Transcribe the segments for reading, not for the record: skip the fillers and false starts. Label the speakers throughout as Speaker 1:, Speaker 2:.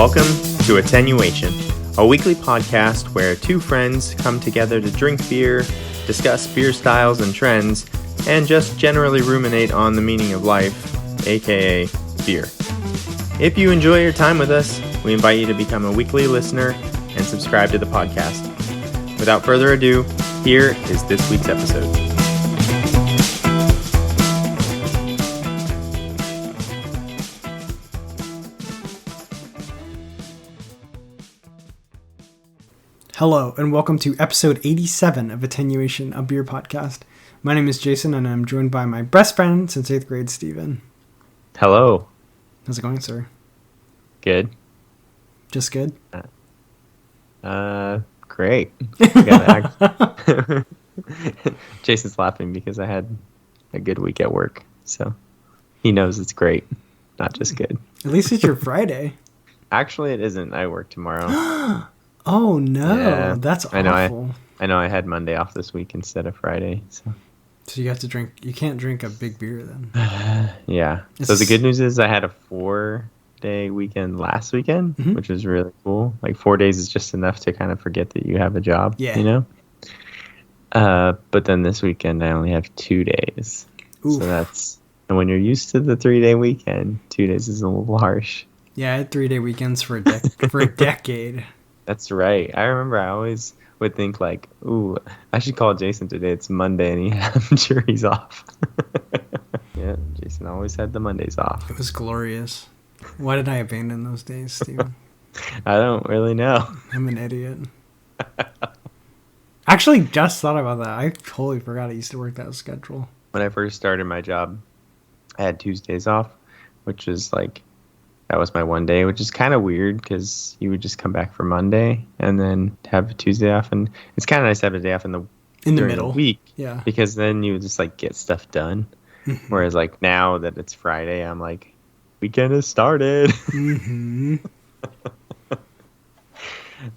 Speaker 1: Welcome to Attenuation, a weekly podcast where two friends come together to drink beer, discuss beer styles and trends, and just generally ruminate on the meaning of life, aka beer. If you enjoy your time with us, we invite you to become a weekly listener and subscribe to the podcast. Without further ado, here is this week's episode.
Speaker 2: Hello, and welcome to episode 87 of Attenuation, a beer podcast. My name is Jason, and I'm joined by my best friend since 8th grade, Steven.
Speaker 1: Hello.
Speaker 2: How's it going, sir?
Speaker 1: Good.
Speaker 2: Just good?
Speaker 1: Great. Jason's laughing because I had a good week at work, so he knows it's great, not just good.
Speaker 2: At least it's your Friday.
Speaker 1: Actually, it isn't. I work tomorrow.
Speaker 2: Oh, no. Yeah, that's
Speaker 1: awful. I know I had Monday off this week instead of Friday. So
Speaker 2: you have to drink. You can't drink a big beer then.
Speaker 1: Yeah. So the good news is I had a 4-day weekend last weekend, which was really cool. Like 4 days is just enough to kind of forget that you have a job, you know? But then this weekend I only have 2 days. Oof. And when you're used to the 3-day weekend, 2 days is a little harsh.
Speaker 2: Yeah, I had 3-day weekends for a decade.
Speaker 1: That's right. I remember I always would think like, ooh, I should call Jason today. It's Monday and I'm sure he's off. Yeah, Jason always had the Mondays off.
Speaker 2: It was glorious. Why did I abandon those days, Steven?
Speaker 1: I don't really know.
Speaker 2: I'm an idiot. Actually, just thought about that. I totally forgot I used to work that schedule.
Speaker 1: When I first started my job, I had Tuesdays off, which is like, that was my one day, which is kind of weird because you would just come back for Monday and then have a Tuesday off. And it's kind of nice to have a day off in the middle week. Yeah. Because then you would just like get stuff done. Whereas like now that it's Friday, I'm like, weekend has started. So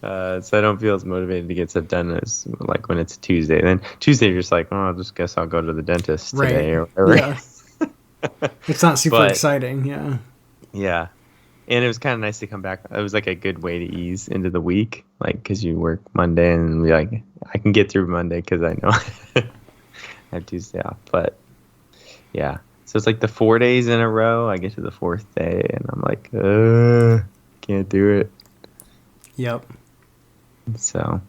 Speaker 1: I don't feel as motivated to get stuff done as like when it's Tuesday. Then Tuesday, you're just like, oh, I just guess I'll go to the dentist today or whatever.
Speaker 2: Yeah. It's not super exciting. Yeah.
Speaker 1: Yeah. And it was kind of nice to come back. It was like a good way to ease into the week, like because you work Monday and be like, I can get through Monday because I know I have Tuesday off. But yeah, so it's like the 4 days in a row. I get to the fourth day and I'm like, can't do it.
Speaker 2: Yep.
Speaker 1: So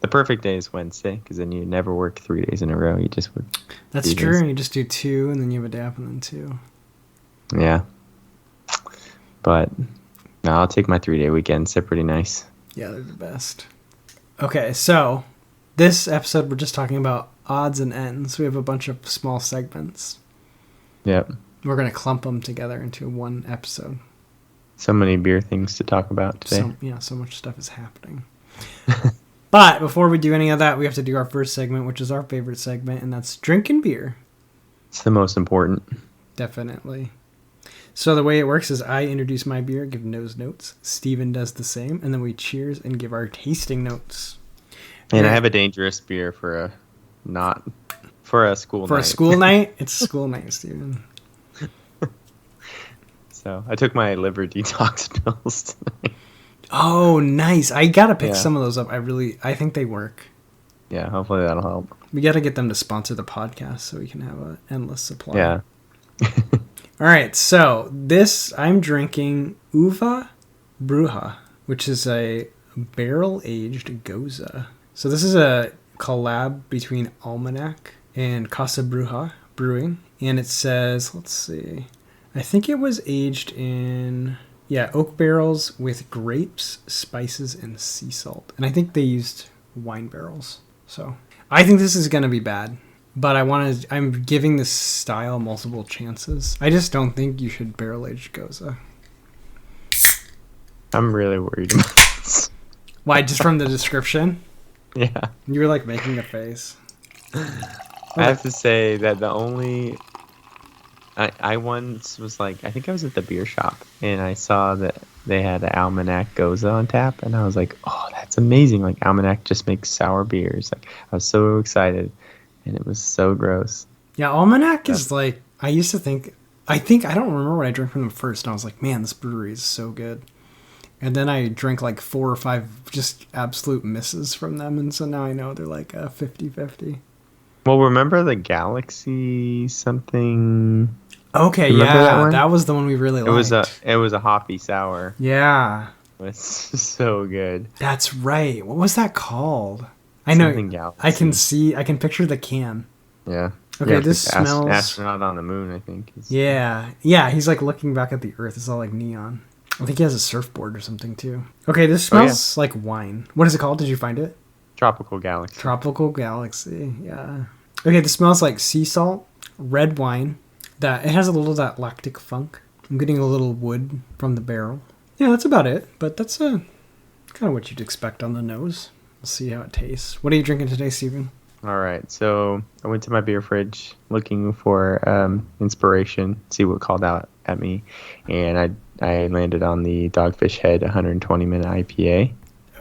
Speaker 1: the perfect day is Wednesday because then you never work 3 days in a row. You just would.
Speaker 2: That's true. You just do 2 and then you have a day off and then 2.
Speaker 1: Yeah. But no, I'll take my 3-day weekends. They're pretty nice.
Speaker 2: Yeah, they're the best. Okay, so this episode we're just talking about odds and ends. We have a bunch of small segments.
Speaker 1: Yep.
Speaker 2: We're going to clump them together into one episode.
Speaker 1: So many beer things to talk about today.
Speaker 2: So much stuff is happening. But before we do any of that, we have to do our first segment, which is our favorite segment, and that's drinking beer.
Speaker 1: It's the most important.
Speaker 2: Definitely. So the way it works is I introduce my beer, give nose notes. Steven does the same, and then we cheers and give our tasting notes.
Speaker 1: And I have a dangerous beer for a school night.
Speaker 2: For a school night? It's a school night, Steven.
Speaker 1: So I took my liver detox pills tonight.
Speaker 2: Oh, nice. I got to pick some of those up. I think they work.
Speaker 1: Yeah, hopefully that'll help.
Speaker 2: We got to get them to sponsor the podcast so we can have an endless supply.
Speaker 1: Yeah.
Speaker 2: All right, so I'm drinking Uva Bruja, which is a barrel-aged Gose. So this is a collab between Almanac and Casa Brewing, and it says, let's see, I think it was aged in, oak barrels with grapes, spices, and sea salt. And I think they used wine barrels. So I think this is going to be bad. But I'm giving this style multiple chances. I just don't think you should barrel-age Gose.
Speaker 1: I'm really worried about this.
Speaker 2: Why, just from the description?
Speaker 1: Yeah.
Speaker 2: You were like making a face.
Speaker 1: I have to say that the only... I once was like, I think I was at the beer shop, and I saw that they had an Almanac Gose on tap, and I was like, oh, that's amazing. Like, Almanac just makes sour beers. Like, I was so excited. And it was so gross.
Speaker 2: Yeah, Almanac is like, I used to think, I don't remember when I drank from them first, and I was like, man, this brewery is so good. And then I drank like 4 or 5 just absolute misses from them. And so now I know they're like 50-50.
Speaker 1: Well, remember the Galaxy something?
Speaker 2: Okay,
Speaker 1: Remember that
Speaker 2: yeah.
Speaker 1: one?
Speaker 2: That was the one we really liked.
Speaker 1: It was a hoppy sour.
Speaker 2: Yeah.
Speaker 1: It's so good.
Speaker 2: That's right. What was that called? I know.
Speaker 1: Something Galaxy.
Speaker 2: I can picture the can.
Speaker 1: Yeah.
Speaker 2: Okay,
Speaker 1: yeah,
Speaker 2: this smells...
Speaker 1: Astronaut on the moon, I think.
Speaker 2: Yeah. Yeah, he's like looking back at the Earth. It's all like neon. I think he has a surfboard or something too. Okay, this smells like wine. What is it called? Did you find it?
Speaker 1: Tropical Galaxy.
Speaker 2: Tropical Galaxy, yeah. Okay, this smells like sea salt, red wine. It has a little of that lactic funk. I'm getting a little wood from the barrel. Yeah, that's about it. But that's kind of what you'd expect on the nose. We'll see how it tastes. What are you drinking today, Steven?
Speaker 1: All right, so I went to my beer fridge looking for inspiration, see what called out at me, and I landed on the Dogfish Head 120-minute IPA.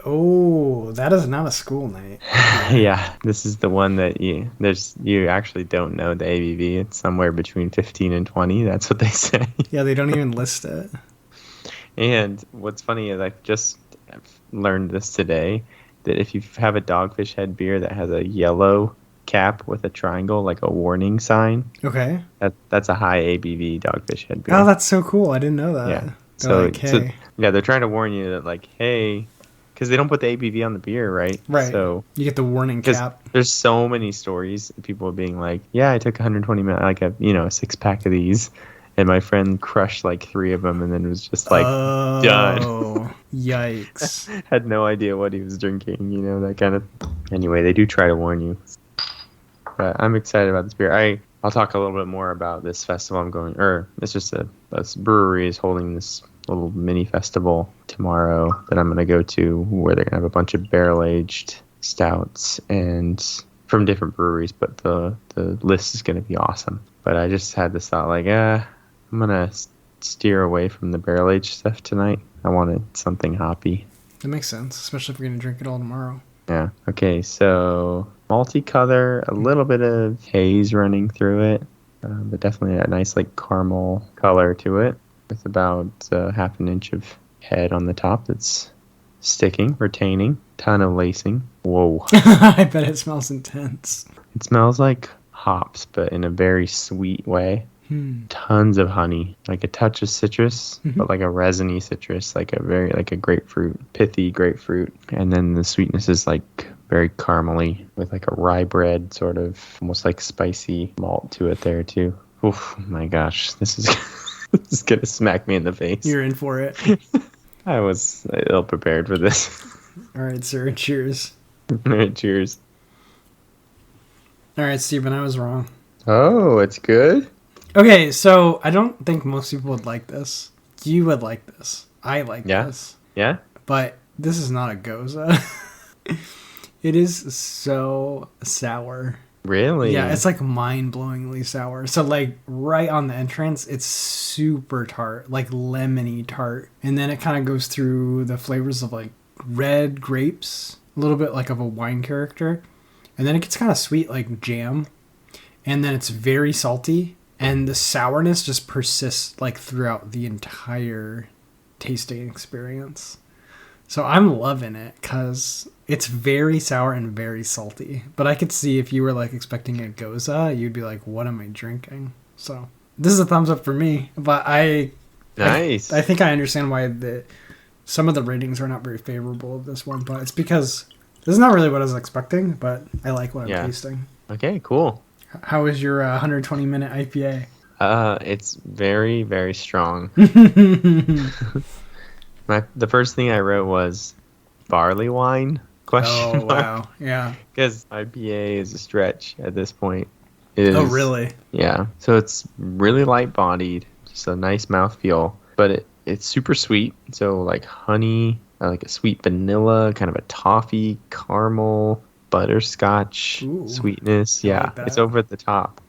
Speaker 2: Oh, that is not a school night.
Speaker 1: Yeah, this is the one that you actually don't know the ABV. It's somewhere between 15 and 20. That's what they say.
Speaker 2: Yeah, they don't even list it.
Speaker 1: And what's funny is I just learned this today, that if you have a Dogfish Head beer that has a yellow cap with a triangle, like a warning sign,
Speaker 2: okay,
Speaker 1: that's a high ABV Dogfish Head beer.
Speaker 2: Oh, that's so cool. I didn't know that.
Speaker 1: Yeah.
Speaker 2: So
Speaker 1: they're trying to warn you that, like, hey, because they don't put the ABV on the beer, right?
Speaker 2: Right.
Speaker 1: So
Speaker 2: you get the warning cap.
Speaker 1: There's so many stories of people being like, yeah, I took 120 minutes, like a 6-pack of these, and my friend crushed like 3 of them, and then was just like done.
Speaker 2: Oh, yikes!
Speaker 1: Had no idea what he was drinking, that kind of. Anyway, they do try to warn you. But I'm excited about this beer. I'll talk a little bit more about this festival I'm going, or it's just this brewery is holding this little mini festival tomorrow that I'm going to go to, where they're going to have a bunch of barrel-aged stouts and from different breweries, but the list is going to be awesome. But I just had this thought, like, I'm going to steer away from the barrel-aged stuff tonight. I wanted something hoppy.
Speaker 2: That makes sense, especially if we're going to drink it all tomorrow.
Speaker 1: Yeah. Okay, so multicolor, a little bit of haze running through it, but definitely a nice, like, caramel color to it, with about half an inch of head on the top that's sticking, retaining, ton of lacing. Whoa.
Speaker 2: I bet it smells intense.
Speaker 1: It smells like hops, but in a very sweet way. Tons of honey, like a touch of citrus, but like a resiny citrus, like a grapefruit, pithy grapefruit. And then the sweetness is like very caramely, with like a rye bread, sort of almost like spicy malt to it there too. Oh my gosh, this is this is gonna smack me in the face.
Speaker 2: You're in for it.
Speaker 1: I was ill prepared for this.
Speaker 2: All right, sir. Cheers.
Speaker 1: All right, cheers.
Speaker 2: All right, Steven, I was wrong.
Speaker 1: Oh, it's good?
Speaker 2: Okay, so I don't think most people would like this. You would like this. I like this.
Speaker 1: Yeah?
Speaker 2: But this is not a Gose. It is so sour.
Speaker 1: Really?
Speaker 2: Yeah, it's like mind-blowingly sour. So like right on the entrance, it's super tart, like lemony tart. And then it kind of goes through the flavors of like red grapes, a little bit like of a wine character. And then it gets kind of sweet like jam. And then it's very salty. And the sourness just persists like throughout the entire tasting experience. So I'm loving it because it's very sour and very salty. But I could see if you were like expecting a Gose, you'd be like, what am I drinking? So this is a thumbs up for me. But
Speaker 1: Nice.
Speaker 2: I think I understand why some of the ratings are not very favorable of this one. But it's because this is not really what I was expecting. But I like what I'm tasting.
Speaker 1: Okay, cool.
Speaker 2: How is your 120-minute IPA?
Speaker 1: It's very, very strong. The first thing I wrote was barley wine?
Speaker 2: Oh, wow. Yeah.
Speaker 1: Because IPA is a stretch at this point.
Speaker 2: Oh, really?
Speaker 1: Yeah. So it's really light-bodied, just a nice mouthfeel, but it's super sweet. So like honey, like a sweet vanilla, kind of a toffee, caramel, butterscotch sweetness. Yeah,
Speaker 2: like
Speaker 1: it's over the top.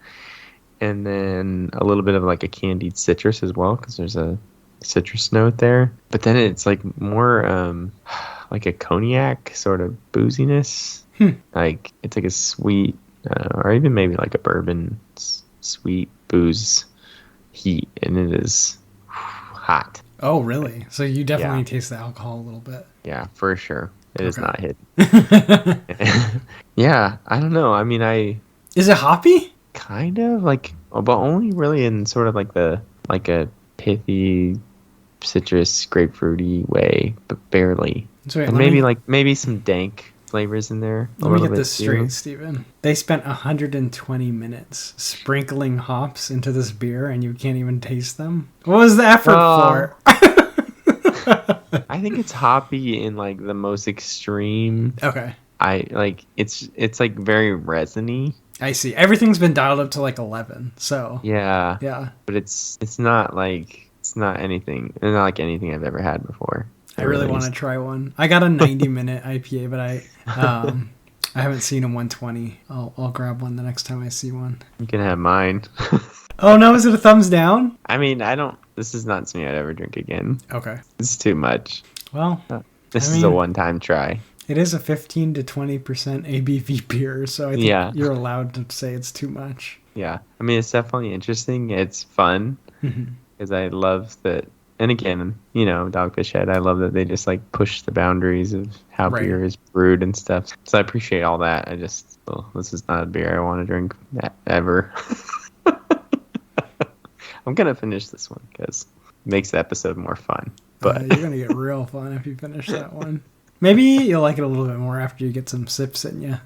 Speaker 1: And then a little bit of like a candied citrus as well, because there's a citrus note there. But then it's like more like a cognac sort of booziness. Like it's like a sweet, or even maybe like a bourbon sweet booze heat, and it is hot.
Speaker 2: Oh, really? So you definitely taste the alcohol a little bit.
Speaker 1: Yeah, for sure. It is not hidden.
Speaker 2: hidden.
Speaker 1: Yeah, I don't know. I mean, I
Speaker 2: Is it hoppy?
Speaker 1: kind of like, but only really in sort of like a pithy, citrus, grapefruity way, but barely.
Speaker 2: So wait,
Speaker 1: And maybe some dank flavors in there.
Speaker 2: Let me get this straight, Steven. They spent 120 minutes sprinkling hops into this beer, and you can't even taste them. What was the effort for?
Speaker 1: I think it's hoppy in like the most extreme.
Speaker 2: Okay.
Speaker 1: It's like very resiny.
Speaker 2: I see. Everything's been dialed up to like 11. So
Speaker 1: yeah,
Speaker 2: but
Speaker 1: it's not like anything. It's not like anything I've ever had before.
Speaker 2: I really want to try one. I got a 90-minute IPA, but I haven't seen a 120. I'll grab one the next time I see one.
Speaker 1: You can have mine.
Speaker 2: Oh no, is it a thumbs down?
Speaker 1: I mean, this is not something I'd ever drink again.
Speaker 2: Okay.
Speaker 1: It's too much.
Speaker 2: Well,
Speaker 1: this is a one-time try.
Speaker 2: It is a 15 to 20% ABV beer, so I think you're allowed to say it's too much.
Speaker 1: Yeah. I mean, it's definitely interesting. It's fun because I love that. And again, Dogfish Head, I love that they just like push the boundaries of how beer is brewed and stuff. So I appreciate all that. This is not a beer I want to drink ever. I'm going to finish this one because it makes the episode more fun. But
Speaker 2: you're going to get real fun if you finish that one. Maybe you'll like it a little bit more after you get some sips in you.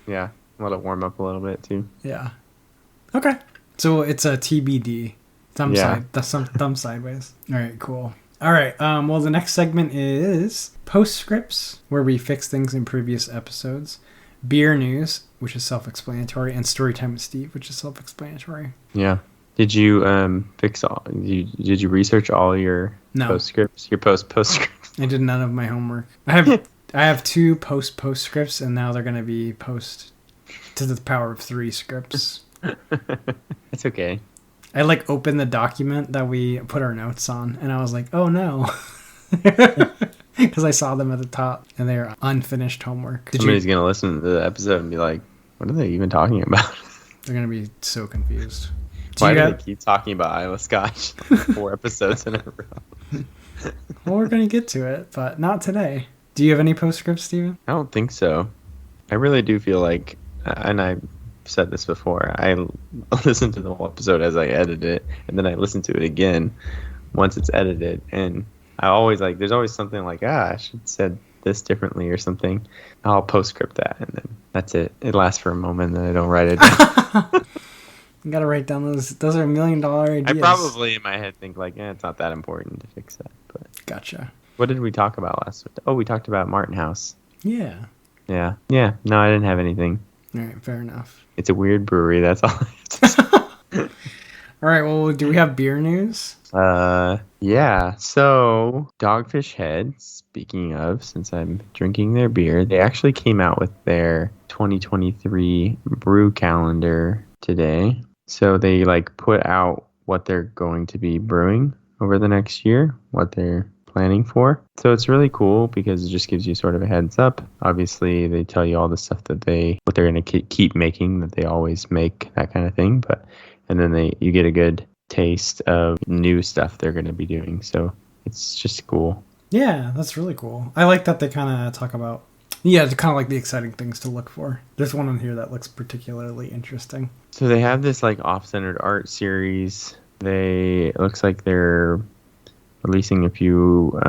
Speaker 1: Yeah, let it warm up a little bit too.
Speaker 2: Yeah. Okay. So it's a TBD. Thumb sideways. All right, cool. All right. Well, the next segment is postscripts, where we fix things in previous episodes. Beer news, which is self-explanatory, and story time with Steve, which is self-explanatory.
Speaker 1: Yeah. Did you fix all? Did you research all your postscripts? Your postscripts?
Speaker 2: I did none of my homework. I have 2 postscripts, and now they're going to be post to the power of 3 scripts.
Speaker 1: It's okay.
Speaker 2: I opened the document that we put our notes on, and I was like, oh no. Because I saw them at the top, and they are unfinished homework.
Speaker 1: Somebody's going to listen to the episode and be like, what are they even talking about?
Speaker 2: They're going to be so confused.
Speaker 1: Why do they keep talking about Isla Scotch 4 episodes in a row?
Speaker 2: Well, we're going to get to it, but not today. Do you have any postscripts, Steven?
Speaker 1: I don't think so. I really do feel like, and I said this before, I listen to the whole episode as I edit it, and then I listen to it again once it's edited, and I always there's always something like, I should have said this differently or something. I'll postscript that, and then that's it. It lasts for a moment, and then I don't write it down.
Speaker 2: You gotta write down those are $1 million ideas.
Speaker 1: I probably in my head think it's not that important to fix that. But
Speaker 2: gotcha.
Speaker 1: What did we talk about last week? Oh, we talked about Martin House.
Speaker 2: Yeah.
Speaker 1: Yeah. No, I didn't have anything.
Speaker 2: All right, fair enough.
Speaker 1: It's a weird brewery. That's all I have to say.
Speaker 2: All right. Well, do we have beer news?
Speaker 1: Yeah. So Dogfish Head. Speaking of, since I'm drinking their beer, they actually came out with their 2023 brew calendar today. So they put out what they're going to be brewing over the next year, what they're planning for. So it's really cool because it just gives you sort of a heads up. Obviously, they tell you all the stuff what they're going to keep making, that they always make, that kind of thing. And then you get a good taste of new stuff they're going to be doing. So it's just cool. Yeah,
Speaker 2: that's really cool. I like that they kind of talk about, kind of the exciting things to look for. There's one on here that looks particularly interesting.
Speaker 1: So they have this off-centered art series. It looks like they're releasing a few.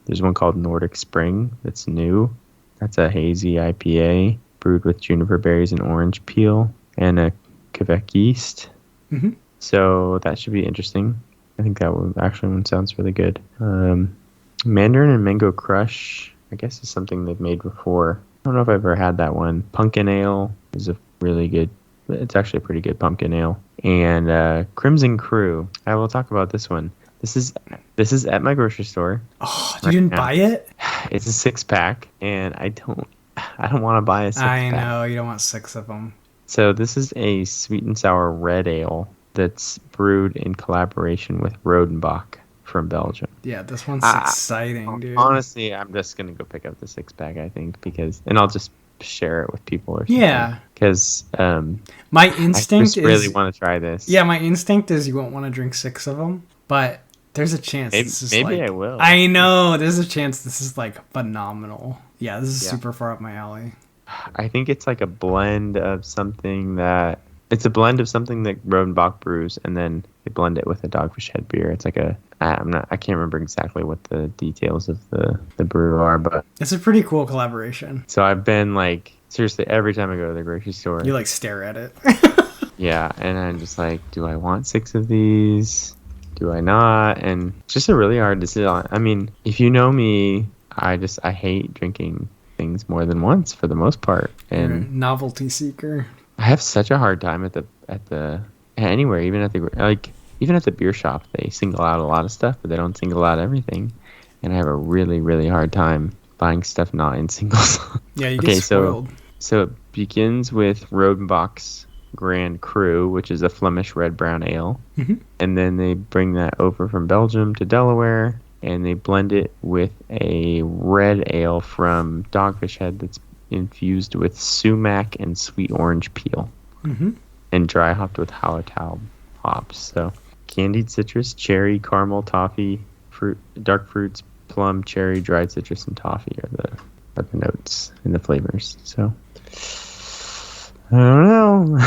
Speaker 1: There's one called Nordic Spring that's new. That's a hazy IPA brewed with juniper berries and orange peel and a Quebec yeast.
Speaker 2: Mm-hmm.
Speaker 1: So that should be interesting. I think that one sounds really good. Mandarin and Mango Crush, I guess, is something they've made before. I don't know if I've ever had that one. Pumpkin Ale is it's actually a pretty good pumpkin ale. And Crimson Crew. I will talk about this one. This is at my grocery store.
Speaker 2: Oh, you didn't buy it?
Speaker 1: It's a 6-pack, and I don't want to buy a 6-pack.
Speaker 2: I know, you don't want 6 of them.
Speaker 1: So this is a sweet and sour red ale that's brewed in collaboration with Rodenbach from Belgium.
Speaker 2: Yeah, this one's exciting, dude.
Speaker 1: Honestly, I'm just going to go pick up the 6-pack, I think, and I'll just share it with people or something.
Speaker 2: Yeah.
Speaker 1: Because
Speaker 2: my instinct
Speaker 1: I just really want to try this.
Speaker 2: Yeah, my instinct is you won't want to drink 6 of them, but There's a chance this is
Speaker 1: Maybe
Speaker 2: like...
Speaker 1: I will.
Speaker 2: I know. There's a chance this is like phenomenal. Yeah, this is
Speaker 1: Yeah.
Speaker 2: super far up my alley.
Speaker 1: I think it's like a blend of something that... It's a blend of something that Rodenbach brews, and then they blend it with a Dogfish Head beer. It's like a... I can't remember exactly what the details of the brew are, but...
Speaker 2: It's a pretty cool collaboration.
Speaker 1: So I've been like... Seriously, every time I go to the grocery store...
Speaker 2: You like stare at it.
Speaker 1: Yeah, and I'm just like, do I want 6 of these? Do I not? And it's just a really hard decision. I mean, if you know me, I hate drinking things more than once for the most part.
Speaker 2: You're a
Speaker 1: And
Speaker 2: novelty seeker.
Speaker 1: I have such a hard time anywhere, even at the beer shop, they single out a lot of stuff, but they don't single out everything. And I have a really, really hard time buying stuff not in singles.
Speaker 2: Yeah, you get spoiled.
Speaker 1: So it begins with Rodenbach's Grand Cru, which is a Flemish red-brown ale.
Speaker 2: Mm-hmm.
Speaker 1: And then they bring that over from Belgium to Delaware, and they blend it with a red ale from Dogfish Head that's infused with sumac and sweet orange peel.
Speaker 2: Mm-hmm.
Speaker 1: And dry hopped with Hallertau hops. So candied citrus, cherry, caramel, toffee, fruit, dark fruits, plum, cherry, dried citrus, and toffee are the notes and the flavors. So I don't know.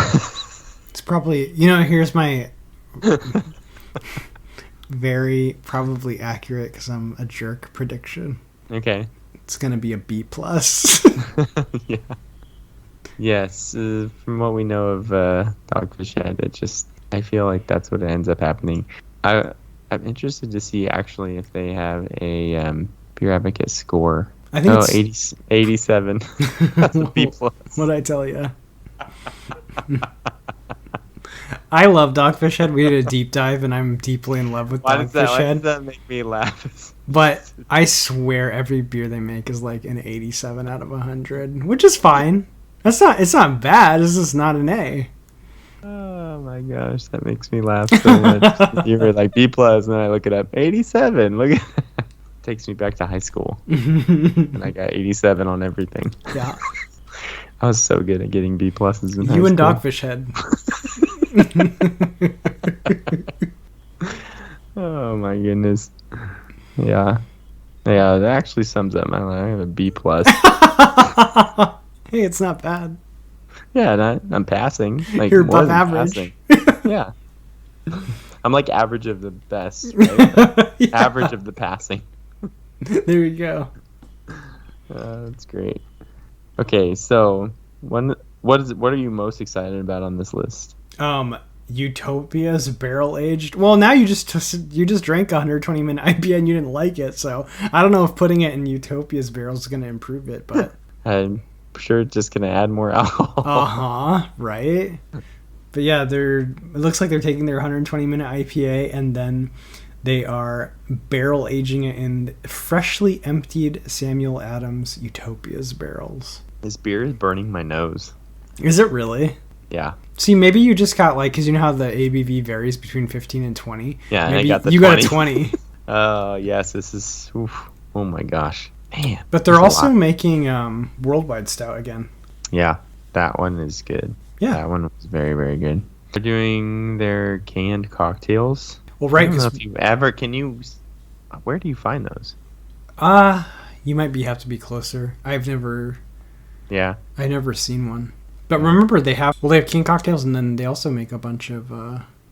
Speaker 2: It's probably, here's my very probably accurate, because I'm a jerk, prediction.
Speaker 1: Okay.
Speaker 2: It's going to be a B+.
Speaker 1: Yeah. Yes, from what we know of Dogfish Head, I feel like that's what ends up happening. I'm interested to see actually if they have a Beer Advocate score.
Speaker 2: I think it's
Speaker 1: 87. That's a B+.
Speaker 2: What'd I tell you? I love Dogfish Head. We did a deep dive, and I'm deeply in love with Dogfish Head.
Speaker 1: Why does that make me laugh?
Speaker 2: But I swear every beer they make is like an 87 out of 100, which is fine. It's not bad. It's just not an A.
Speaker 1: Oh my gosh, that makes me laugh so much. You were like B+, and then I look it up. 87. Look at that. Takes me back to high school. And I got 87 on everything.
Speaker 2: Yeah.
Speaker 1: I was so good at getting B+ in high school.
Speaker 2: You and Dogfish Head.
Speaker 1: Oh my goodness. Yeah. Yeah, that actually sums up my life. I have a B+.
Speaker 2: Hey, it's not bad.
Speaker 1: Yeah, I'm passing. Like,
Speaker 2: you're above average.
Speaker 1: Yeah. I'm like average of the best, right?
Speaker 2: Yeah.
Speaker 1: Average of the passing.
Speaker 2: There you go.
Speaker 1: That's great. Okay, so what are you most excited about on this list?
Speaker 2: Utopia's barrel aged. Well, now you just drank a 120-minute IPA and you didn't like it, so I don't know if putting it in Utopia's barrel is going to improve it, but
Speaker 1: I'm sure it's just going to add more alcohol.
Speaker 2: Right. But yeah, it looks like they're taking their 120-minute IPA and then they are barrel aging it in freshly emptied Samuel Adams Utopia's barrels.
Speaker 1: This beer is burning my nose.
Speaker 2: Is it really?
Speaker 1: Yeah.
Speaker 2: See, maybe you just got because you know how the ABV varies between 15 and 20.
Speaker 1: Yeah,
Speaker 2: maybe
Speaker 1: I got the
Speaker 2: you
Speaker 1: 20.
Speaker 2: got a 20.
Speaker 1: Oh yes, this is. Oof, oh my gosh, man!
Speaker 2: But they're also making Worldwide Stout again.
Speaker 1: Yeah, that one is good.
Speaker 2: Yeah,
Speaker 1: that one was very, very good. They're doing their canned cocktails.
Speaker 2: Well, right.
Speaker 1: I don't know if you ever where do you find those?
Speaker 2: You might have to be closer. I've never seen one. But remember, they have canned cocktails, and then they also make a bunch of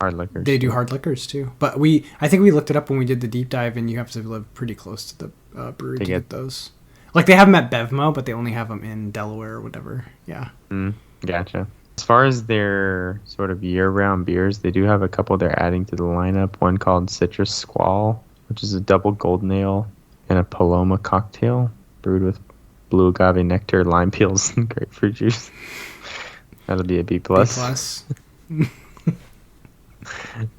Speaker 1: hard liquors.
Speaker 2: They do hard liquors too. But I think we looked it up when we did the deep dive, and you have to live pretty close to the brewery to get those. Like they have them at Bevmo, but they only have them in Delaware or whatever. Yeah.
Speaker 1: Gotcha. As far as their sort of year-round beers, they do have a couple they're adding to the lineup. One called Citrus Squall, which is a double golden ale and a Paloma cocktail brewed with blue agave nectar, lime peels, and grapefruit juice. That'll be a B+.
Speaker 2: B+.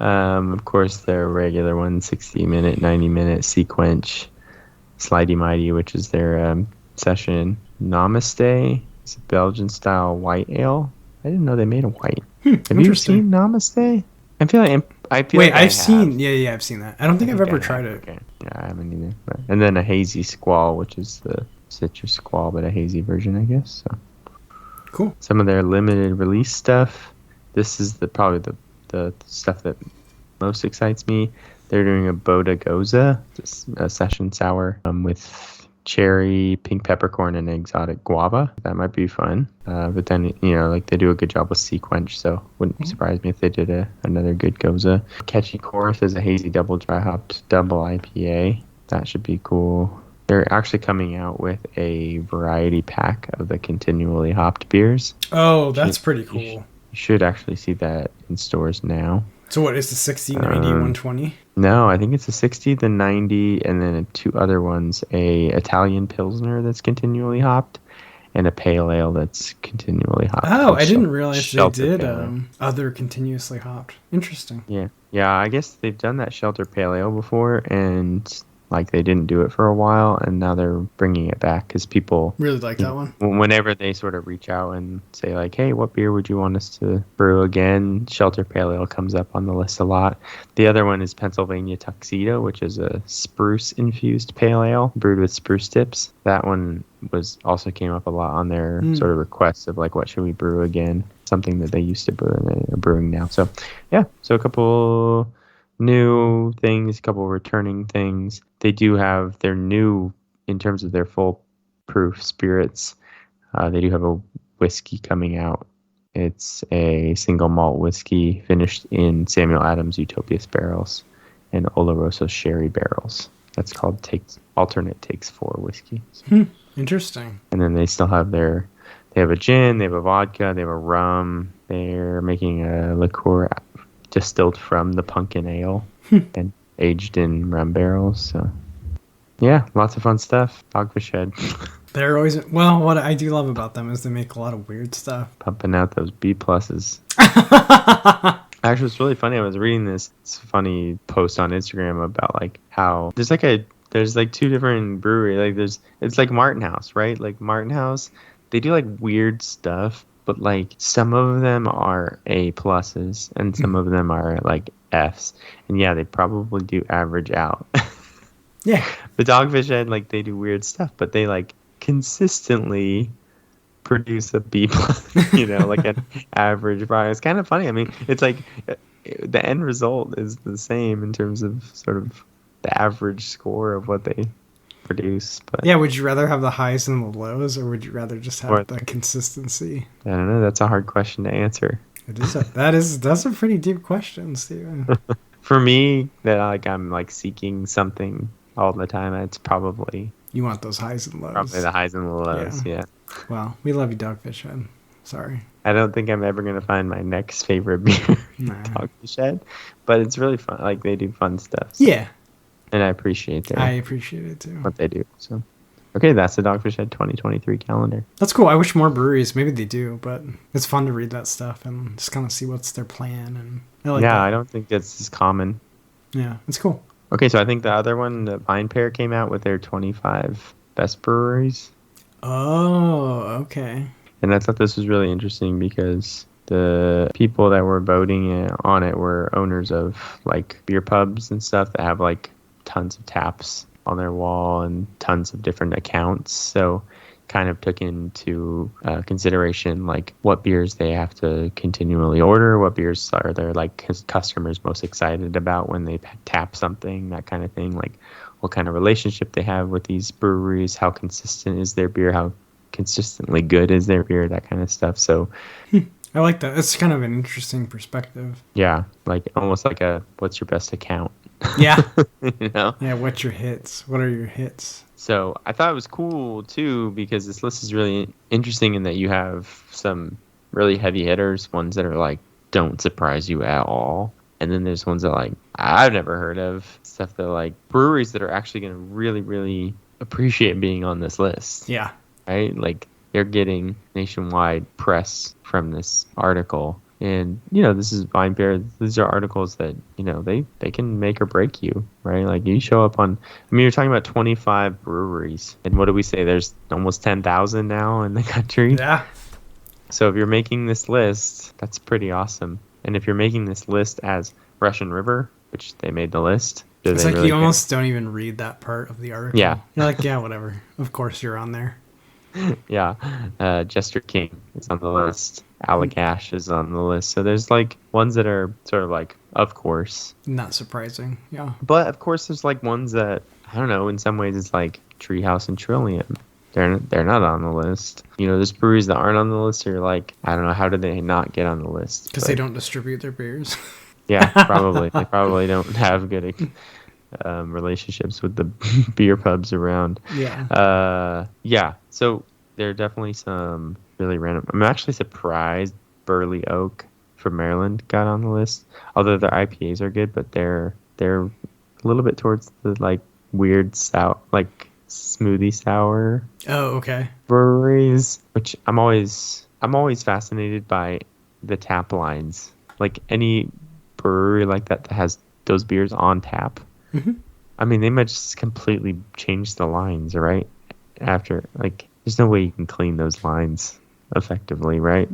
Speaker 1: Of course, their regular one, 60-minute, 90-minute Sequench, Slidey Mighty, which is their session. Namaste. It's a Belgian-style white ale. I didn't know they made a white. Have you seen Namaste?
Speaker 2: I've seen. Yeah, I've seen that. I don't think I've ever tried it.
Speaker 1: Okay. Yeah, I haven't either. And then a hazy Squall, which is the Citrus Squall, but a hazy version, I guess. So
Speaker 2: cool.
Speaker 1: Some of their limited release stuff. This is probably the stuff that most excites me. They're doing a Boda Gose, a session sour with cherry, pink peppercorn, and exotic guava. That might be fun. But then, like they do a good job with sequench, so wouldn't surprise me if they did another good Gose. Catchy Chorus is a hazy double dry hopped double IPA. That should be cool. They're actually coming out with a variety pack of the continually hopped beers.
Speaker 2: Oh, that's pretty cool.
Speaker 1: You should actually see that in stores now.
Speaker 2: So what is the 60, 90, 120?
Speaker 1: No, I think it's a 60, the 90, and then two other ones, a Italian Pilsner that's continually hopped and a pale ale that's continually hopped.
Speaker 2: Oh, I didn't realize they did other continuously hopped. Interesting.
Speaker 1: Yeah, I guess they've done that shelter pale ale before, and like they didn't do it for a while, and now they're bringing it back because people
Speaker 2: really like that one.
Speaker 1: Whenever they sort of reach out and say like, hey, what beer would you want us to brew again? Shelter Pale Ale comes up on the list a lot. The other one is Pennsylvania Tuxedo, which is a spruce infused pale ale brewed with spruce tips. That one also came up a lot on their sort of requests of like, what should we brew again? Something that they used to brew and they're brewing now. So yeah, so a couple new things, a couple returning things. They do have their new, in terms of their full proof spirits, they do have a whiskey coming out. It's a single malt whiskey finished in Samuel Adams Utopias barrels and Oloroso sherry barrels. That's called Alternate Takes 4 whiskey.
Speaker 2: Interesting.
Speaker 1: And then they still have they have a gin, they have a vodka, they have a rum. They're making a liqueur distilled from the pumpkin ale and aged in rum barrels. So yeah, lots of fun stuff. Dogfish Head.
Speaker 2: They're always, well, what I do love about them is they make a lot of weird stuff.
Speaker 1: Pumping out those B pluses. Actually, it's really funny. I was reading this funny post on Instagram about like how there's like two different breweries. Like it's like Martin House, right? Like Martin House, they do like weird stuff, but like some of them are A pluses and some of them are like Fs. And yeah, they probably do average out.
Speaker 2: Yeah.
Speaker 1: The Dogfish Head, like they do weird stuff, but they like consistently produce a B plus, like an average product. It's kind of funny. I mean, it's like the end result is the same in terms of sort of the average score of what they produce. But
Speaker 2: yeah, would you rather have the highs and the lows, or would you rather just have the consistency?
Speaker 1: I don't know. That's a hard question to answer.
Speaker 2: It is. That's a pretty deep question, Steven.
Speaker 1: For me, that I'm like seeking something all the time, it's probably
Speaker 2: you want those highs and lows.
Speaker 1: Probably the highs and the lows. Yeah.
Speaker 2: Well, we love you, Dogfish Head. Sorry.
Speaker 1: I don't think I'm ever gonna find my next favorite beer, Dogfish Head, but it's really fun. Like they do fun stuff. So.
Speaker 2: Yeah.
Speaker 1: And I appreciate
Speaker 2: it too.
Speaker 1: What they do. So, okay, that's the Dogfish Head 2023 calendar.
Speaker 2: That's cool. I wish more breweries, maybe they do, but it's fun to read that stuff and just kind of see what's their plan. And I like that.
Speaker 1: I don't think that's as common.
Speaker 2: Yeah, it's cool.
Speaker 1: Okay, so I think the other one, the Vine Pair, came out with their 25 best breweries.
Speaker 2: Oh, okay.
Speaker 1: And I thought this was really interesting because the people that were voting on it were owners of like beer pubs and stuff that have like tons of taps on their wall and tons of different accounts. So kind of took into consideration like what beers they have to continually order, what beers are their like customers most excited about when they tap something, that kind of thing, like what kind of relationship they have with these breweries, how consistent is their beer, how consistently good is their beer, that kind of stuff. So
Speaker 2: I like that. It's kind of an interesting perspective.
Speaker 1: Yeah, like almost like a what's your best account.
Speaker 2: Yeah.
Speaker 1: Yeah,
Speaker 2: what's your hits? What are your hits?
Speaker 1: So I thought it was cool too because this list is really interesting in that you have some really heavy hitters, ones that are like don't surprise you at all, and then there's ones that like I've never heard of, stuff that like breweries that are actually going to really, really appreciate being on this list.
Speaker 2: Yeah.
Speaker 1: Right? Like they're getting nationwide press from this article. And, this is Vine Pair. These are articles that, they can make or break you, right? Like you show up on, you're talking about 25 breweries. And what do we say? There's almost 10,000 now in the country.
Speaker 2: Yeah.
Speaker 1: So if you're making this list, that's pretty awesome. And if you're making this list as Russian River, which they made the list.
Speaker 2: It's like really you almost don't even read that part of the article.
Speaker 1: Yeah.
Speaker 2: You're like, yeah, whatever. Of course you're on there.
Speaker 1: Yeah. Jester King is on the list. Allagash is on the list. So there's like ones that are sort of like of course.
Speaker 2: Not surprising. Yeah.
Speaker 1: But of course, there's like ones that I don't know. In some ways, it's like Treehouse and Trillium. They're not on the list. There's breweries that aren't on the list. You're like, I don't know, how did they not get on the list?
Speaker 2: Because they don't distribute their beers.
Speaker 1: Yeah, probably. They probably don't have good relationships with the beer pubs around.
Speaker 2: Yeah.
Speaker 1: Yeah. So there are definitely some really random. I'm actually surprised Burley Oak from Maryland got on the list. Although their IPAs are good, but they're a little bit towards the like weird sour, like smoothie sour.
Speaker 2: Oh, okay.
Speaker 1: Breweries, which I'm always fascinated by the tap lines. Like any brewery like that has those beers on tap.
Speaker 2: Mm-hmm.
Speaker 1: I mean, they might just completely change the lines, right? After, like, there's no way you can clean those lines effectively, right?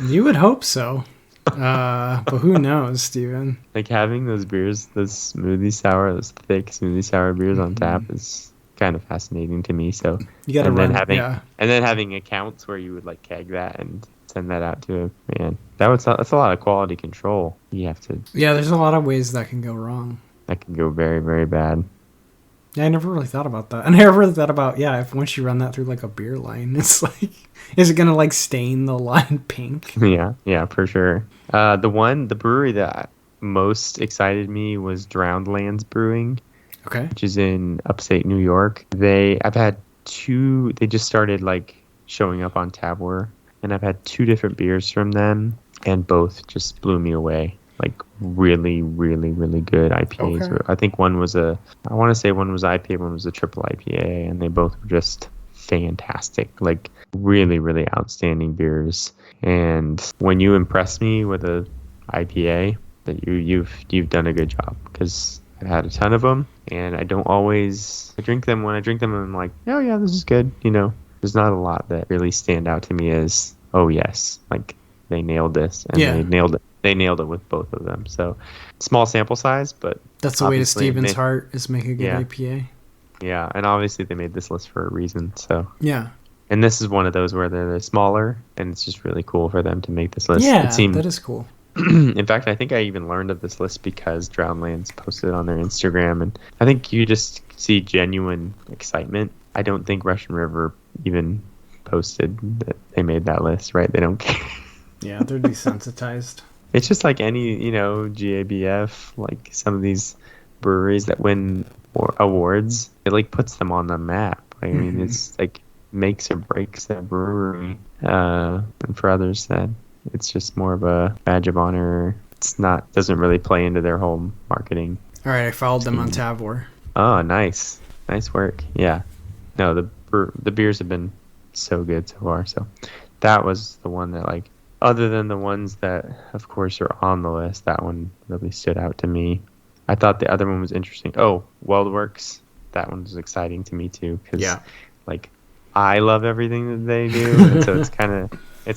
Speaker 2: You would hope so. But who knows, Steven?
Speaker 1: Like, having those beers, those thick smoothie sour beers on tap is kind of fascinating to me. So,
Speaker 2: you gotta
Speaker 1: and then
Speaker 2: run,
Speaker 1: and then having accounts where you would like keg that and send that out to a man. That's a lot of quality control. You have to.
Speaker 2: Yeah, there's a lot of ways that can go wrong.
Speaker 1: That can go very, very bad.
Speaker 2: Yeah, I never really thought about that. I never really thought about, if once you run that through like a beer line, it's like, is it gonna like stain the line pink?
Speaker 1: Yeah, for sure. The brewery that most excited me was Drowned Lands Brewing.
Speaker 2: Okay.
Speaker 1: Which is in upstate New York. I've had two. They just started like showing up on Tabware, and I've had two different beers from them, and both just blew me away. Like really, really, really good IPAs.
Speaker 2: Okay.
Speaker 1: I think one was I want to say one was IPA, one was a triple IPA, and they both were just fantastic. Like really, really outstanding beers. And when you impress me with a IPA, that you've done a good job, because I've had a ton of them, and I drink them. When I drink them, I'm like, oh yeah, this is good. There's not a lot that really stand out to me as, oh yes, like they nailed this, and they nailed it. They nailed it with both of them. So small sample size, but
Speaker 2: that's the way to Steven's heart, is make a good IPA.
Speaker 1: Yeah, and obviously they made this list for a reason. So
Speaker 2: yeah.
Speaker 1: And this is one of those where they're smaller, and it's just really cool for them to make this list.
Speaker 2: Yeah, that is cool.
Speaker 1: In fact, I think I even learned of this list because Drownlands posted it on their Instagram, and I think you just see genuine excitement. I don't think Russian River even posted that they made that list, right? They don't care.
Speaker 2: Yeah, they're desensitized.
Speaker 1: It's just like any, GABF, like some of these breweries that win awards, it like puts them on the map. I mean, it's like makes or breaks that brewery. And for others, that it's just more of a badge of honor. Doesn't really play into their whole marketing.
Speaker 2: All right, I followed them on Tabware.
Speaker 1: Oh, nice work. Yeah, no, the beers have been so good so far. So that was the one that, like, other than the ones that, of course, are on the list, that one really stood out to me. I thought the other one was interesting. Oh, WeldWorks. That one was exciting to me too, because like I love everything that they do, and so it's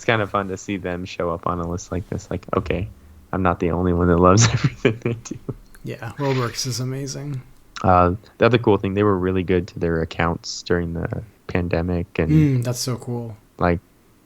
Speaker 1: kind of fun to see them show up on a list like this. Like, okay, I'm not the only one that loves everything they do.
Speaker 2: Yeah, WeldWorks is amazing.
Speaker 1: The other cool thing, they were really good to their accounts during the pandemic, and
Speaker 2: that's so cool.
Speaker 1: Like,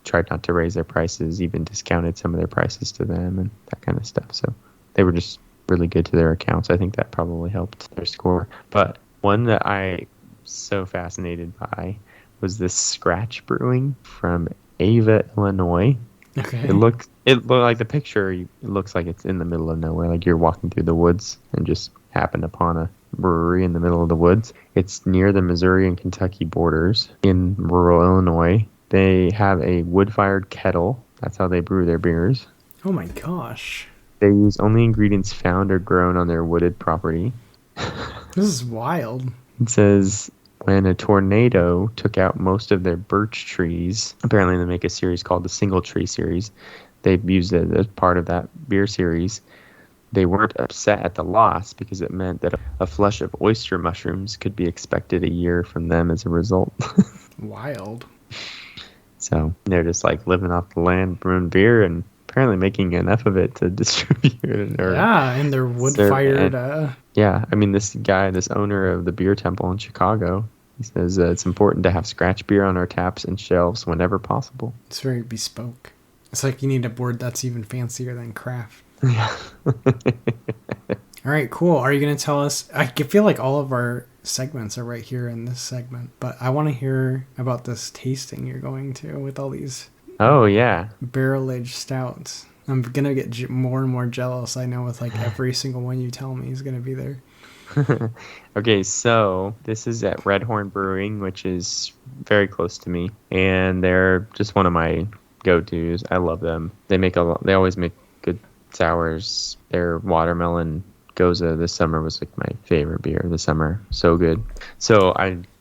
Speaker 1: tried not to raise their prices, even discounted some of their prices to them and that kind of stuff. So they were just really good to their accounts. I think that probably helped their score. But one that I so fascinated by was this Scratch Brewing from Ava, Illinois.
Speaker 2: Okay.
Speaker 1: It looked like the picture. It looks like it's in the middle of nowhere. Like you're walking through the woods and just happened upon a brewery in the middle of the woods. It's near the Missouri and Kentucky borders in rural Illinois. They have a wood-fired kettle. That's how they brew their beers.
Speaker 2: Oh my gosh.
Speaker 1: They use only ingredients found or grown on their wooded property.
Speaker 2: This is wild.
Speaker 1: It says, when a tornado took out most of their birch trees, apparently they make a series called the Single Tree Series. They've used it as part of that beer series. They weren't upset at the loss because it meant that a flush of oyster mushrooms could be expected a year from them as a result.
Speaker 2: Wild.
Speaker 1: So they're just like living off the land, brewing beer, and apparently making enough of it to distribute it.
Speaker 2: And they're wood-fired.
Speaker 1: Yeah, I mean, this owner of the beer temple in Chicago, he says it's important to have scratch beer on our taps and shelves whenever possible.
Speaker 2: It's very bespoke. It's like you need a board that's even fancier than craft.
Speaker 1: Yeah.
Speaker 2: All right, cool. Are you going to tell us? I feel like all of our segments are right here in this segment, but I want to hear about this tasting you're going to with all these
Speaker 1: Oh, yeah.
Speaker 2: barrel-aged stouts. I'm going to get more and more jealous. I know with like every single one you tell me is going to be there.
Speaker 1: Okay, so this is at Red Horn Brewing, which is very close to me, and they're just one of my go-tos. I love them. They always make good sours. Their watermelon Gose this summer was like my favorite beer of the summer. So good. So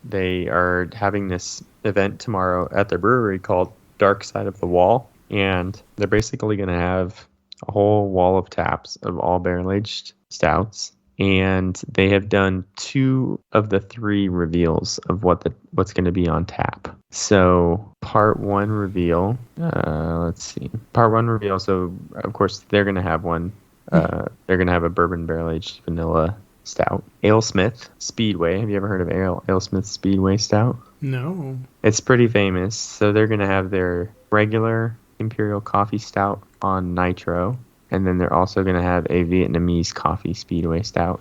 Speaker 1: they are having this event tomorrow at their brewery called Dark Side of the Wall, and they're basically going to have a whole wall of taps of all barrel-aged stouts. And they have done 2 of the 3 reveals of what's going to be on tap. So part 1 reveal, let's see. Part 1 reveal, so of course they're going to have one. They're going to have a bourbon barrel-aged vanilla stout. AleSmith Speedway. Have you ever heard of AleSmith Speedway stout?
Speaker 2: No.
Speaker 1: It's pretty famous. So they're going to have their regular Imperial coffee stout on nitro. And then they're also going to have a Vietnamese coffee Speedway stout.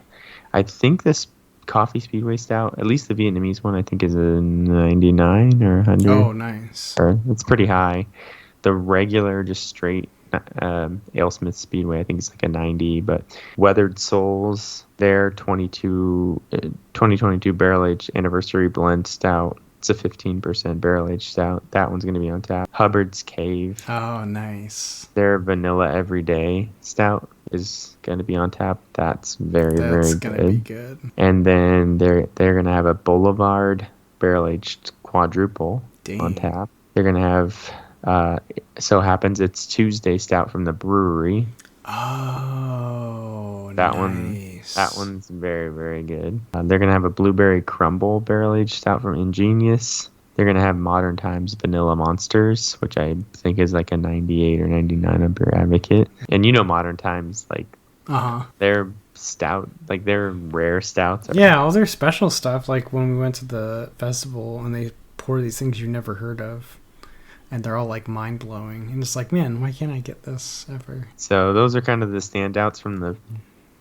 Speaker 1: I think this coffee Speedway stout, at least the Vietnamese one, I think is a 99 or 100.
Speaker 2: Oh, nice.
Speaker 1: It's pretty high. The regular, just straight AleSmith Speedway, I think it's like a 90. But Weathered Souls, their 2022 barrel-aged anniversary blend stout. It's a 15% barrel-aged stout. That one's going to be on tap. Hubbard's Cave.
Speaker 2: Oh, nice.
Speaker 1: Their vanilla everyday stout is going to be on tap. That's very good. That's going to be good. And then they're going to have a Boulevard barrel-aged quadruple on tap. They're going to have, so happens it's Tuesday stout from the brewery.
Speaker 2: Oh,
Speaker 1: that
Speaker 2: nice.
Speaker 1: That one's very, very good. They're going to have a Blueberry Crumble barrel-aged stout from Ingenious. They're going to have Modern Times Vanilla Monsters, which I think is like a 98 or 99 on Beer Advocate. And you know Modern Times, like, their stout, like their rare stouts.
Speaker 2: All their special stuff, like when we went to the festival and they pour these things you never heard of. And they're all like mind-blowing. And it's like, man, why can't I get this ever?
Speaker 1: So those are kind of the standouts from the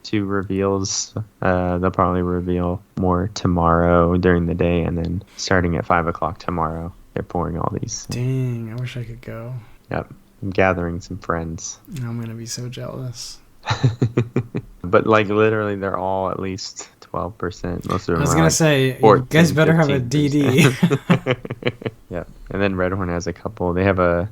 Speaker 1: 2 reveals. They'll probably reveal more tomorrow during the day. And then starting at 5 o'clock tomorrow, they're pouring all these.
Speaker 2: Dang, I wish I could go.
Speaker 1: Yep. I'm gathering some friends.
Speaker 2: I'm going to be so jealous.
Speaker 1: But like literally they're all at least 12%. Most of them
Speaker 2: I was going to say, 14, you guys better 15%. Have a DD.
Speaker 1: Yeah, and then Red Horn has a couple. They have a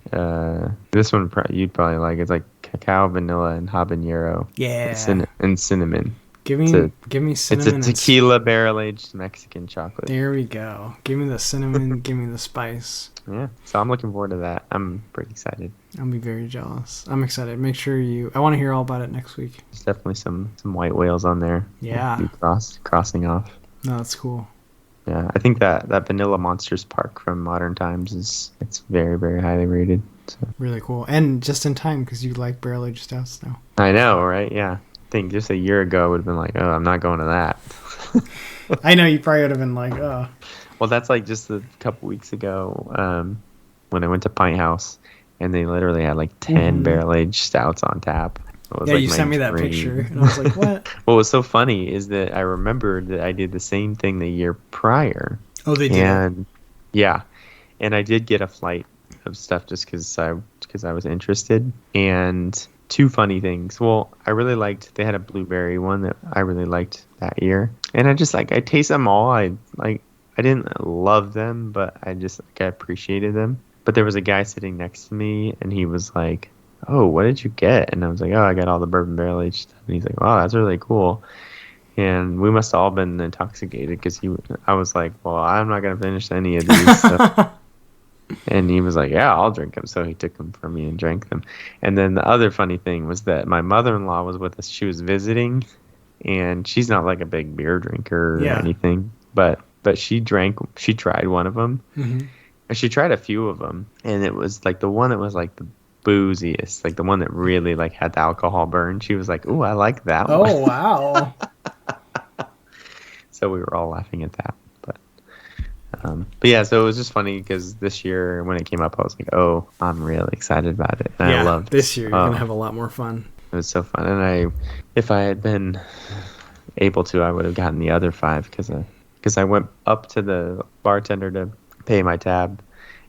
Speaker 1: this one you'd probably like. It's like cacao, vanilla, and habanero.
Speaker 2: Yeah,
Speaker 1: and cinnamon.
Speaker 2: Give me cinnamon.
Speaker 1: It's a tequila barrel-aged Mexican chocolate.
Speaker 2: There we go. Give me the cinnamon. Give me the spice.
Speaker 1: Yeah, so I'm looking forward to that. I'm pretty excited.
Speaker 2: I'll be very jealous. I'm excited. Make sure I want to hear all about it next week.
Speaker 1: There's definitely some white whales on there.
Speaker 2: Yeah,
Speaker 1: crossing off.
Speaker 2: No, that's cool.
Speaker 1: Yeah, I think that Vanilla Monsters Park from Modern Times it's very, very highly rated. So.
Speaker 2: Really cool. And just in time because you like barrel-aged stouts now.
Speaker 1: I know, right? Yeah. I think just a year ago I would have been like, oh, I'm not going to that.
Speaker 2: I know, you probably would have been like, oh.
Speaker 1: Well, that's like just a couple weeks ago when I went to Pint House and they literally had like 10 barrel-aged stouts on tap.
Speaker 2: Yeah, like you sent me that picture, and I was like, what?
Speaker 1: What was so funny is that I remembered that I did the same thing the year prior.
Speaker 2: Oh, they did?
Speaker 1: And, yeah. And I did get a flight of stuff just because I was interested. And 2 funny things. Well, I really liked, they had a blueberry one that I really liked that year. And I just, like, I taste them all. I didn't love them, but I appreciated them. But there was a guy sitting next to me, and he was like, oh, what did you get? And I was like, oh, I got all the bourbon barrel-aged stuff. And he's like, wow, that's really cool. And we must have all been intoxicated because I was like, well, I'm not going to finish any of these stuff. And he was like, yeah, I'll drink them. So he took them from me and drank them. And then the other funny thing was that my mother-in-law was with us. She was visiting, and she's not like a big beer drinker or anything. But she tried one of them. Mm-hmm. And she tried a few of them. And it was like the one that was like the booziest, like the one that really like had the alcohol burn. She was like, "Ooh, I like that one."
Speaker 2: Oh, wow.
Speaker 1: So we were all laughing at that. But yeah, so it was just funny because this year when it came up, I was like, "Oh, I'm really excited about it." And I loved
Speaker 2: this year. You're gonna have a lot more fun.
Speaker 1: It was so fun. And if I had been able to, I would have gotten the other 5 because I went up to the bartender to pay my tab,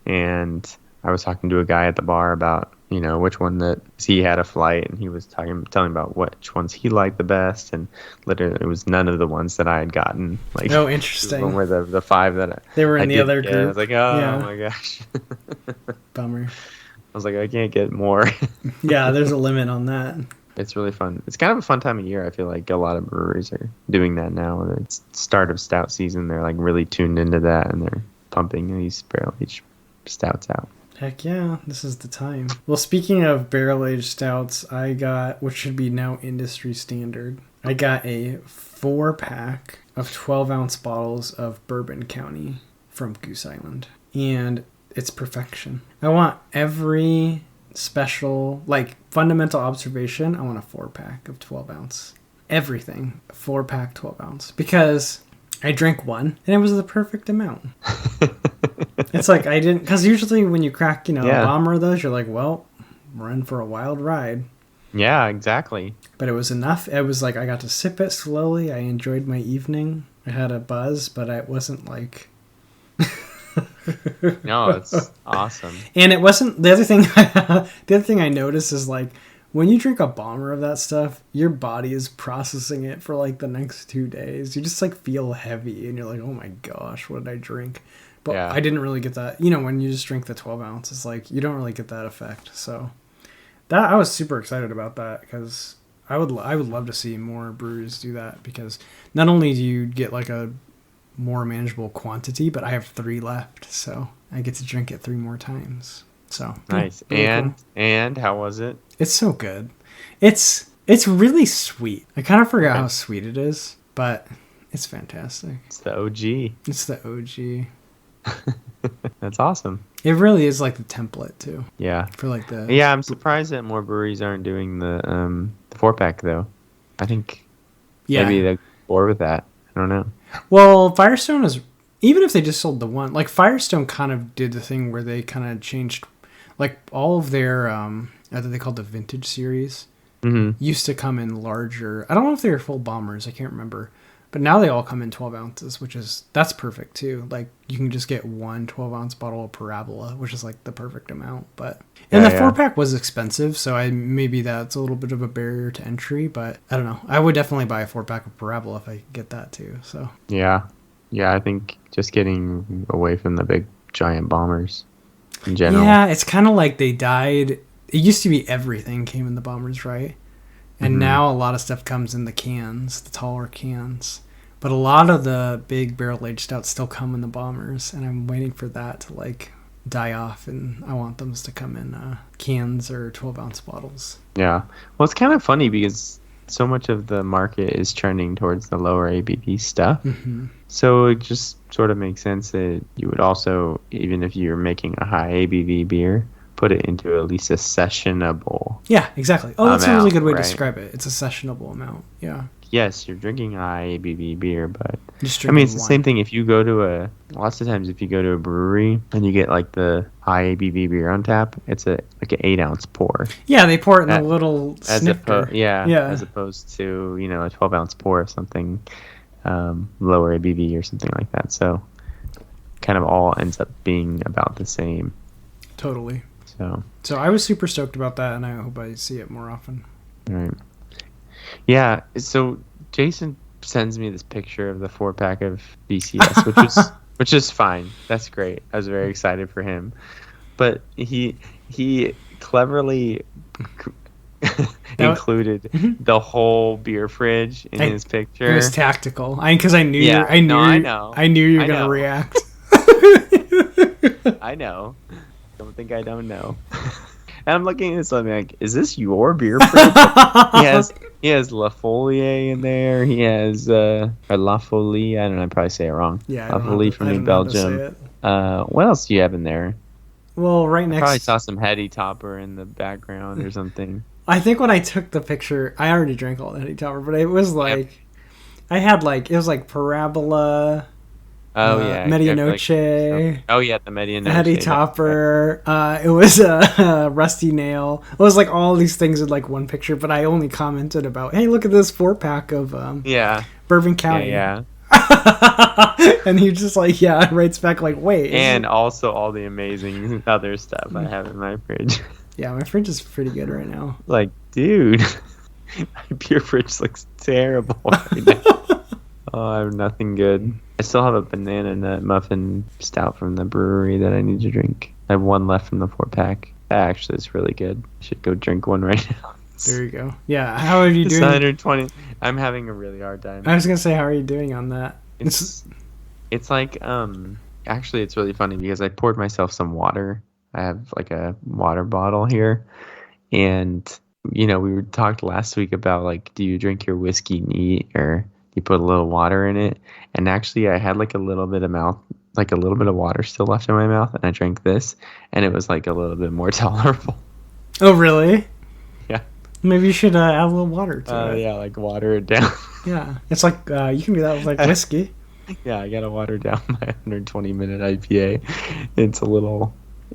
Speaker 1: and I was talking to a guy at the bar about, which one that he had a flight, and he was telling about which ones he liked the best, and literally it was none of the ones that I had gotten. Like,
Speaker 2: oh, interesting.
Speaker 1: One were the 5 that
Speaker 2: they were in the other group.
Speaker 1: I was like, oh my gosh,
Speaker 2: bummer.
Speaker 1: I was like, I can't get more.
Speaker 2: Yeah, there's a limit on that.
Speaker 1: It's really fun. It's kind of a fun time of year. I feel like a lot of breweries are doing that now. It's start of stout season. They're like really tuned into that, and they're pumping these barrel-aged stouts out.
Speaker 2: Heck yeah, this is the time. Well, speaking of barrel-aged stouts, I got, which should be now industry standard, I got a 4-pack of 12-ounce bottles of Bourbon County from Goose Island. And it's perfection. I want every special, like, fundamental observation, I want a 4-pack of 12-ounce. Everything, 4-pack, 12-ounce. Because I drank one, and it was the perfect amount. It's like I didn't, because usually when you crack, a bomber of those, you're like, well, we're in for a wild ride.
Speaker 1: Yeah, exactly.
Speaker 2: But it was enough. It was like I got to sip it slowly. I enjoyed my evening. I had a buzz, but it wasn't like...
Speaker 1: No, it's awesome.
Speaker 2: And it wasn't, the other thing I noticed is, like, when you drink a bomber of that stuff, your body is processing it for like the next 2 days. You just like feel heavy and you're like, oh my gosh, what did I drink? But yeah. I didn't really get that. When you just drink the 12 ounce, it's like you don't really get that effect. So that I was super excited about that, because I would love to see more breweries do that, because not only do you get like a more manageable quantity, but I have 3 left, so I get to drink it 3 more times. So
Speaker 1: nice. Really and how was it?
Speaker 2: It's so good. It's really sweet. I kind of forgot how sweet it is, but it's fantastic.
Speaker 1: It's the OG.
Speaker 2: It's the OG.
Speaker 1: That's awesome.
Speaker 2: It really is like the template too.
Speaker 1: Yeah.
Speaker 2: For like the.
Speaker 1: Yeah, I'm surprised that more breweries aren't doing the 4-pack though. I think maybe they're bored with that. I don't know. Well,
Speaker 2: Firestone is, even if they just sold the one, like Firestone kind of did the thing where they kind of changed, like all of their I think they called the vintage series, used to come in larger. I don't know if they were full bombers. I can't remember. But now they all come in 12 ounces, that's perfect too. Like you can just get one 12-ounce bottle of Parabola, which is like the perfect amount. But and the 4-pack was expensive, so maybe that's a little bit of a barrier to entry. But I don't know. I would definitely buy a 4-pack of Parabola if I could get that too. So
Speaker 1: yeah, I think just getting away from the big giant bombers in general.
Speaker 2: Yeah, it's kind of like they died. It used to be everything came in the bombers, right? And now a lot of stuff comes in the cans, the taller cans. But a lot of the big barrel-aged stouts still come in the bombers, and I'm waiting for that to like die off, and I want them to come in cans or 12-ounce bottles.
Speaker 1: Yeah. Well, it's kind of funny because so much of the market is trending towards the lower ABV stuff. So it just sort of makes sense that you would also, even if you're making a high ABV beer, put it into at least a sessionable.
Speaker 2: Yeah, exactly. Oh, that's a really good way to describe it. It's a sessionable amount. Yeah.
Speaker 1: Yes, you're drinking a high ABV beer, but I mean, it's the same thing if you go to lots of times if you go to a brewery and you get like the high ABV beer on tap, it's like an 8-ounce pour.
Speaker 2: Yeah, they pour it in a little snifter.
Speaker 1: As opposed to, a 12-ounce pour of something lower ABV or something like that. So kind of all ends up being about the same.
Speaker 2: Totally.
Speaker 1: So
Speaker 2: I was super stoked about that, and I hope I see it more often.
Speaker 1: All right. Yeah, so Jason sends me this picture of the 4-pack of BCS, which is fine. That's great. I was very excited for him. But he cleverly included the whole beer fridge in his picture.
Speaker 2: It was tactical. Because I knew I knew you were going to react.
Speaker 1: I know. Don't think I don't know. And I'm looking at this, I'm like, is this your beer fridge? He has La Folie in there. He has or La Folie. I don't know. I probably say it wrong.
Speaker 2: Yeah,
Speaker 1: La Folie from New Belgium. What else do you have in there?
Speaker 2: Well, right next.
Speaker 1: I probably saw some Heady Topper in the background or something.
Speaker 2: I think when I took the picture, I already drank all the Heady Topper, but it was like, I had like, it was like Parabola.
Speaker 1: Oh yeah, I feel like
Speaker 2: Medianoche.
Speaker 1: oh yeah, the Medianoche.
Speaker 2: Eddie Topper. It was a Rusty Nail. It was like all these things in like one picture, but I only commented about, hey, look at this 4-pack of
Speaker 1: Yeah.
Speaker 2: Bourbon County.
Speaker 1: Yeah.
Speaker 2: And he just like, yeah, writes back like, wait.
Speaker 1: And also all the amazing other stuff I have in my fridge.
Speaker 2: Yeah, my fridge is pretty good right now.
Speaker 1: Like, dude, my beer fridge looks terrible right now. Oh, I have nothing good. I still have a banana nut muffin stout from the brewery that I need to drink. I have one left from the 4-pack. That actually is really good. I should go drink one right now.
Speaker 2: There you go. Yeah, how are you doing?
Speaker 1: 120. I'm having a really hard time.
Speaker 2: I was gonna say, how are you doing on that?
Speaker 1: It's like actually it's really funny because I poured myself some water. I have like a water bottle here, and we talked last week about like, do you drink your whiskey neat or you put a little water in it? And actually I had like a little bit of water still left in my mouth, and I drank this, and it was like a little bit more tolerable.
Speaker 2: Oh really?
Speaker 1: Yeah.
Speaker 2: Maybe you should add a little water to it.
Speaker 1: Yeah, like water it down.
Speaker 2: Yeah, it's like you can do that with like whiskey.
Speaker 1: Yeah, I gotta water down my 120-minute IPA.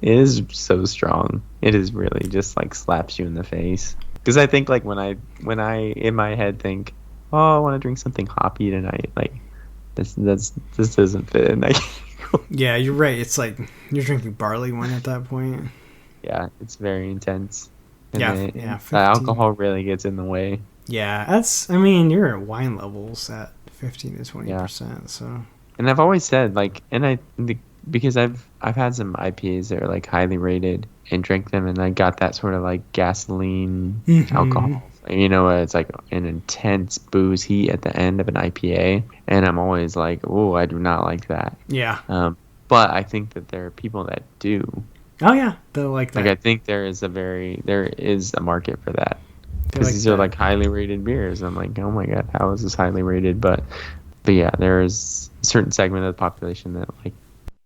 Speaker 1: It is so strong. It is really just like slaps you in the face. Because I think like when I in my head think, oh, I want to drink something hoppy tonight, like this doesn't fit in.
Speaker 2: Yeah, you're right. It's like you're drinking barley wine at that point.
Speaker 1: Yeah, it's very intense. And
Speaker 2: yeah.
Speaker 1: The alcohol really gets in the way.
Speaker 2: Yeah, you're at wine levels at 15 to 20%. So. And
Speaker 1: I've always said because I've had some IPAs that are like highly rated and drank them, and I got that sort of like gasoline alcohol. It's like an intense booze heat at the end of an IPA, and I'm always like, oh, I do not like that.
Speaker 2: Yeah.
Speaker 1: But I think that there are people that do.
Speaker 2: Oh yeah, they like that.
Speaker 1: Like I think there is a market for that. Because these are like highly rated beers. I'm like, oh my god, how is this highly rated? But yeah, there is a certain segment of the population that like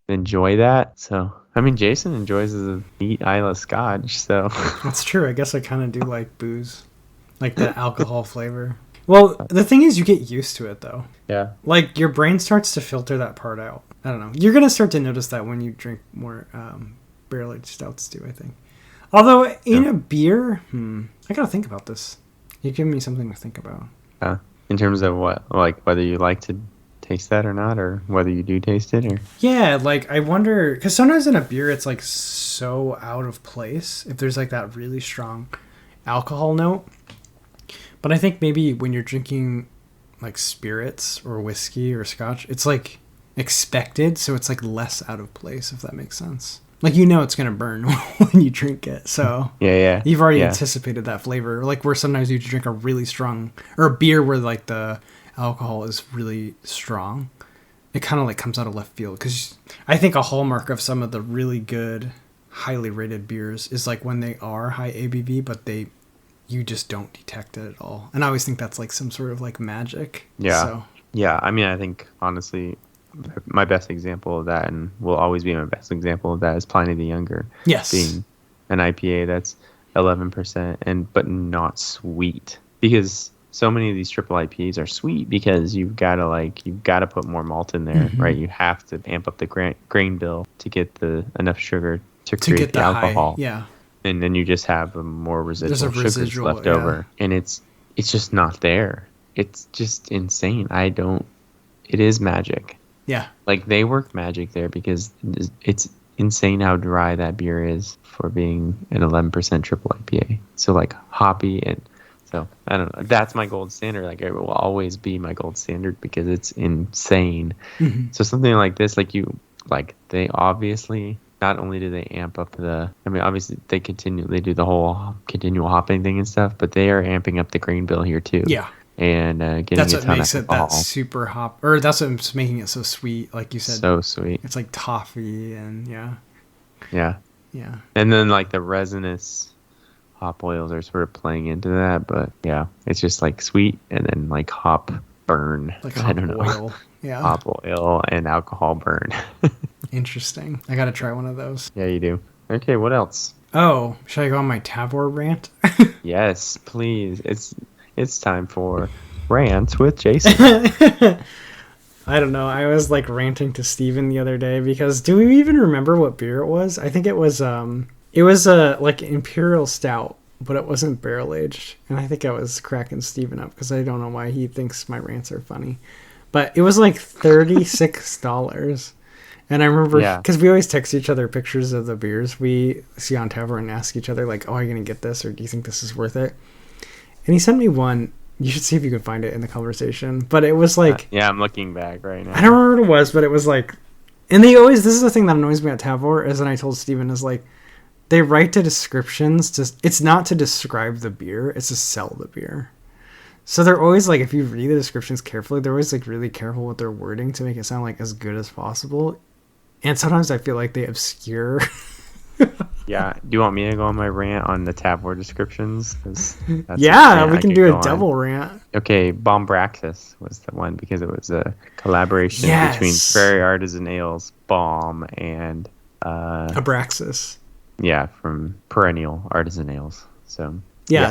Speaker 1: enjoy that. So Jason enjoys a neat Isla Scotch. So
Speaker 2: that's true. I guess I kind of do like booze, like the alcohol flavor. Well, the thing is, you get used to it though.
Speaker 1: Yeah.
Speaker 2: Like your brain starts to filter that part out. I don't know. You're gonna start to notice that when you drink more barrel-aged stouts too, I think. Although in a beer, I gotta think about this. You give me something to think about.
Speaker 1: In terms of what, like whether you like to taste that or not, or whether you do taste it, or
Speaker 2: yeah, like I wonder, because sometimes in a beer it's like so out of place if there's like that really strong alcohol note. But I think maybe when you're drinking like spirits or whiskey or scotch, it's like expected, so it's like less out of place, if that makes sense. Like, it's going to burn when you drink it. So
Speaker 1: yeah.
Speaker 2: You've already anticipated that flavor. Like where sometimes you drink a really strong, or a beer where like the alcohol is really strong. It kind of like comes out of left field. Because I think a hallmark of some of the really good, highly rated beers is like when they are high ABV, but you just don't detect it at all. And I always think that's like some sort of like magic.
Speaker 1: Yeah.
Speaker 2: So.
Speaker 1: Yeah. I think honestly, my best example of that, and will always be my best example of that, is Pliny the Younger.
Speaker 2: Yes.
Speaker 1: Being an IPA that's 11% but not sweet, because so many of these triple IPAs are sweet because you've got to put more malt in there, right? You have to amp up the grain bill to get enough sugar to create the alcohol.
Speaker 2: High. Yeah.
Speaker 1: And then you just have more residual sugars left over, and it's just not there. It's just insane. It is magic.
Speaker 2: Yeah.
Speaker 1: Like they work magic there, because it's insane how dry that beer is for being an 11% triple IPA. So like hoppy, and so I don't know. That's my gold standard. Like it will always be my gold standard because it's insane. Mm-hmm. So something like this, they obviously, not only do they amp up obviously they do the whole continual hopping thing and stuff, but they are amping up the grain bill here too.
Speaker 2: Yeah.
Speaker 1: And getting
Speaker 2: that's
Speaker 1: a
Speaker 2: what
Speaker 1: ton
Speaker 2: makes
Speaker 1: of
Speaker 2: it that super hop, or that's what's making it so sweet, like you said.
Speaker 1: So sweet.
Speaker 2: It's like toffee, and yeah.
Speaker 1: And then like the resinous hop oils are sort of playing into that, but yeah, it's just like sweet and then like hop burn.
Speaker 2: Like hop oil. Yeah.
Speaker 1: Hop oil and alcohol burn.
Speaker 2: Interesting. I gotta try one of those.
Speaker 1: Yeah, you do. Okay, what else?
Speaker 2: Oh, should I go on my Tavor rant?
Speaker 1: Yes, please. It's time for Rants with Jason.
Speaker 2: I don't know. I was like ranting to Steven the other day because do we even remember what beer it was? I think it was a like Imperial stout, but it wasn't barrel aged. And I think I was cracking Steven up because I don't know why he thinks my rants are funny. But it was like $36. And I remember because we always text each other pictures of the beers we see on tavern and ask each other like, "Oh, are you gonna get this, or do you think this is worth it?" And he sent me one. You should see if you can find it in the conversation. But it was like...
Speaker 1: I'm looking back right now.
Speaker 2: I don't remember what it was, but it was like... And they always... This is the thing that annoys me at Tavor, is, and I told Steven, is like, they write the descriptions. It's not to describe the beer, it's to sell the beer. So they're always like, if you read the descriptions carefully, they're always like really careful with their wording to make it sound like as good as possible. And sometimes I feel like they obscure...
Speaker 1: Yeah, do you want me to go on my rant on the Tavor descriptions?
Speaker 2: Yeah, we can do a double rant.
Speaker 1: Okay, Bombraxis was the one because it was a collaboration between Prairie Artisan Ales, Bomb, and...
Speaker 2: Abraxas.
Speaker 1: Yeah, from Perennial Artisan Ales. So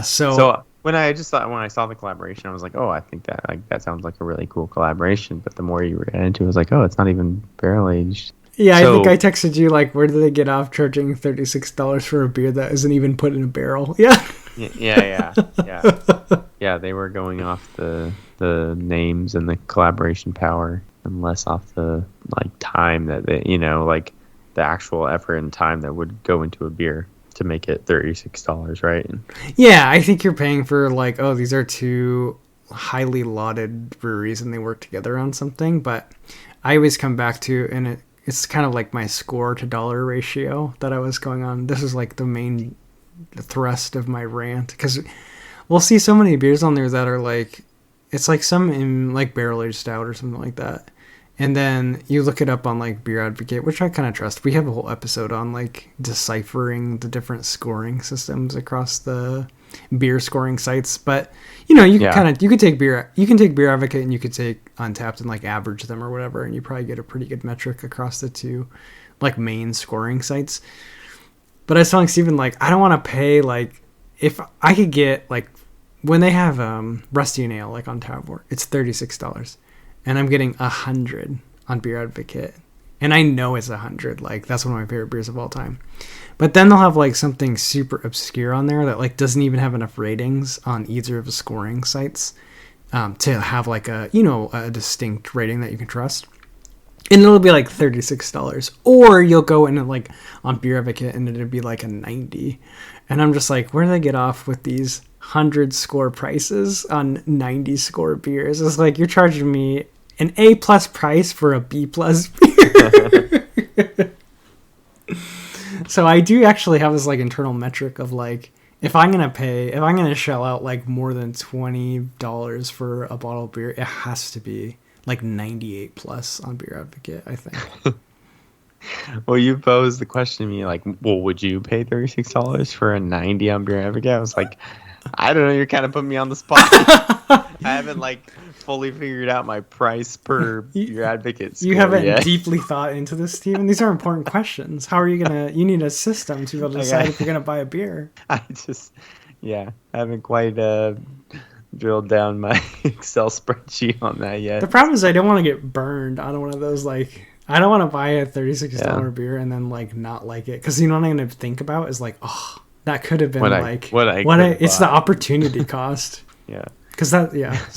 Speaker 2: So
Speaker 1: when I saw the collaboration, I was like, oh, I think that sounds like a really cool collaboration. But the more you read into it, I was like, oh, it's not even barrel aged.
Speaker 2: Yeah, so, I think I texted you, like, where do they get off charging $36 for a beer that isn't even put in a barrel? Yeah.
Speaker 1: Yeah. Yeah, they were going off the names and the collaboration power and less off the, like, time that they, like, the actual effort and time that would go into a beer to make it $36, right?
Speaker 2: Yeah, I think you're paying for, like, oh, these are two highly lauded breweries and they work together on something, but I always come back to, and it's kind of like my score to dollar ratio that I was going on. This is like the main thrust of my rant, because we'll see so many beers on there that are like, it's like some in like barrel aged stout or something like that. And then you look it up on like Beer Advocate, which I kind of trust. We have a whole episode on like deciphering the different scoring systems across the beer scoring sites. But you can take Beer Advocate and you could take Untapped and like average them or whatever, and you probably get a pretty good metric across the two like main scoring sites. But I was telling Steven, like, I don't want to pay, like, if I could get like when they have Rusty Ale like on Tavor, it's $36. And I'm getting 100 on Beer Advocate. And I know it's 100. Like, that's one of my favorite beers of all time. But then they'll have, like, something super obscure on there that, like, doesn't even have enough ratings on either of the scoring sites to have, like, a distinct rating that you can trust. And it'll be, like, $36. Or you'll go in, like, on Beer Advocate and it'll be, like, a 90. And I'm just like, where do they get off with these 100 score prices on 90 score beers? It's like, you're charging me an A+ price for a B+ beer. So I do actually have this like internal metric of like, if I'm gonna shell out like more than $20 for a bottle of beer, it has to be like 98+ on Beer Advocate, I think.
Speaker 1: Well, you posed the question to me like, well, would you pay $36 for a 90 on Beer Advocate? I was like, I don't know, you're kind of putting me on the spot. I haven't like fully figured out my price per Beer Advocate score.
Speaker 2: You haven't
Speaker 1: yet.
Speaker 2: Deeply thought into this, Steven. These are important questions. How are you you need a system to be able to decide if you're gonna buy a beer.
Speaker 1: I haven't quite drilled down my Excel spreadsheet on that yet.
Speaker 2: The problem is I don't want to get burned on one of those, like, I don't want to buy a $36 beer and then like not like it, because what I'm gonna think about is like, oh, that could have been it's the opportunity cost.
Speaker 1: Yeah.
Speaker 2: Because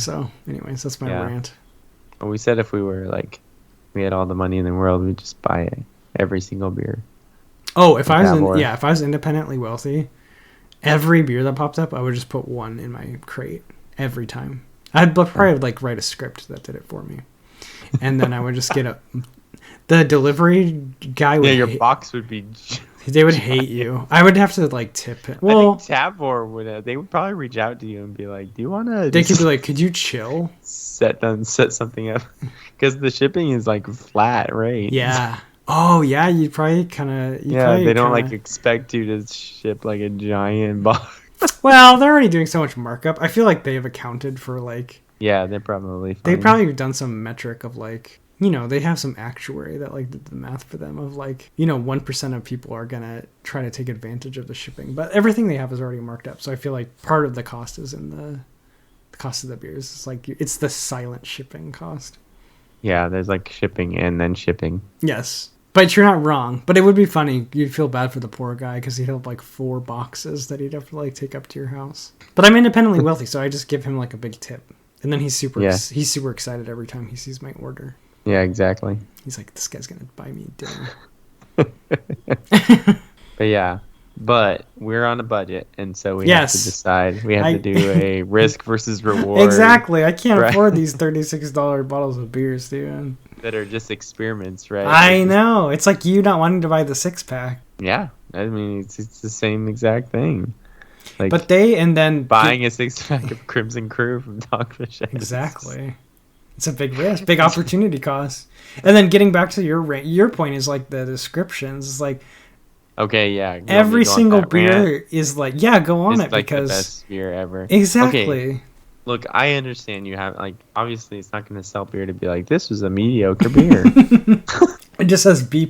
Speaker 2: so anyways, that's my rant.
Speaker 1: Well, we said if we were like, we had all the money in the world, we'd just buy every single beer.
Speaker 2: Oh, if I was independently wealthy, every beer that popped up, I would just put one in my crate every time. I'd probably like write a script that did it for me. And then I would just get the delivery guy would
Speaker 1: your box would be...
Speaker 2: They would hate you. I would have to like tip it. Well,
Speaker 1: I think Tavor would probably reach out to you and be like, "Do you want to?"
Speaker 2: They could be like, "Could you chill?
Speaker 1: Set something up," because the shipping is like flat, right?
Speaker 2: Yeah. Oh yeah, you'd probably kind of.
Speaker 1: They don't like expect you to ship like a giant box.
Speaker 2: Well, they're already doing so much markup. I feel like they've accounted for like.
Speaker 1: Yeah, they're probably. Funny.
Speaker 2: They've probably done some metric of like. They have some actuary that like did the math for them of like, 1% of people are going to try to take advantage of the shipping, but everything they have is already marked up. So I feel like part of the cost is in the cost of the beers. It's like, it's the silent shipping cost.
Speaker 1: Yeah, there's like shipping and then shipping.
Speaker 2: Yes. But you're not wrong. But it would be funny. You'd feel bad for the poor guy because he'd have like 4 boxes that he'd have to like take up to your house. But I'm independently wealthy, so I just give him like a big tip. And then he's super excited every time he sees my order.
Speaker 1: Yeah, exactly.
Speaker 2: He's like, this guy's going to buy me dinner.
Speaker 1: But yeah, but we're on a budget, and so we have to decide. We have to do a risk versus reward.
Speaker 2: Exactly. I can't afford these $36 bottles of beers, dude.
Speaker 1: That are just experiments, right?
Speaker 2: I know. It's like you not wanting to buy the 6-pack.
Speaker 1: Yeah. I mean, it's the same exact thing. Like,
Speaker 2: but buying
Speaker 1: a 6-pack of Crimson Crew from Dogfish.
Speaker 2: Exactly. It's a big risk, big opportunity cost. And then getting back to your point is like the descriptions. It's like,
Speaker 1: okay, yeah.
Speaker 2: Every single beer is like, yeah, go on it,
Speaker 1: like
Speaker 2: because
Speaker 1: the best beer ever.
Speaker 2: Exactly.
Speaker 1: Okay. Look, I understand you have, like, obviously it's not going to sell beer to be like, this was a mediocre beer.
Speaker 2: It just says B+.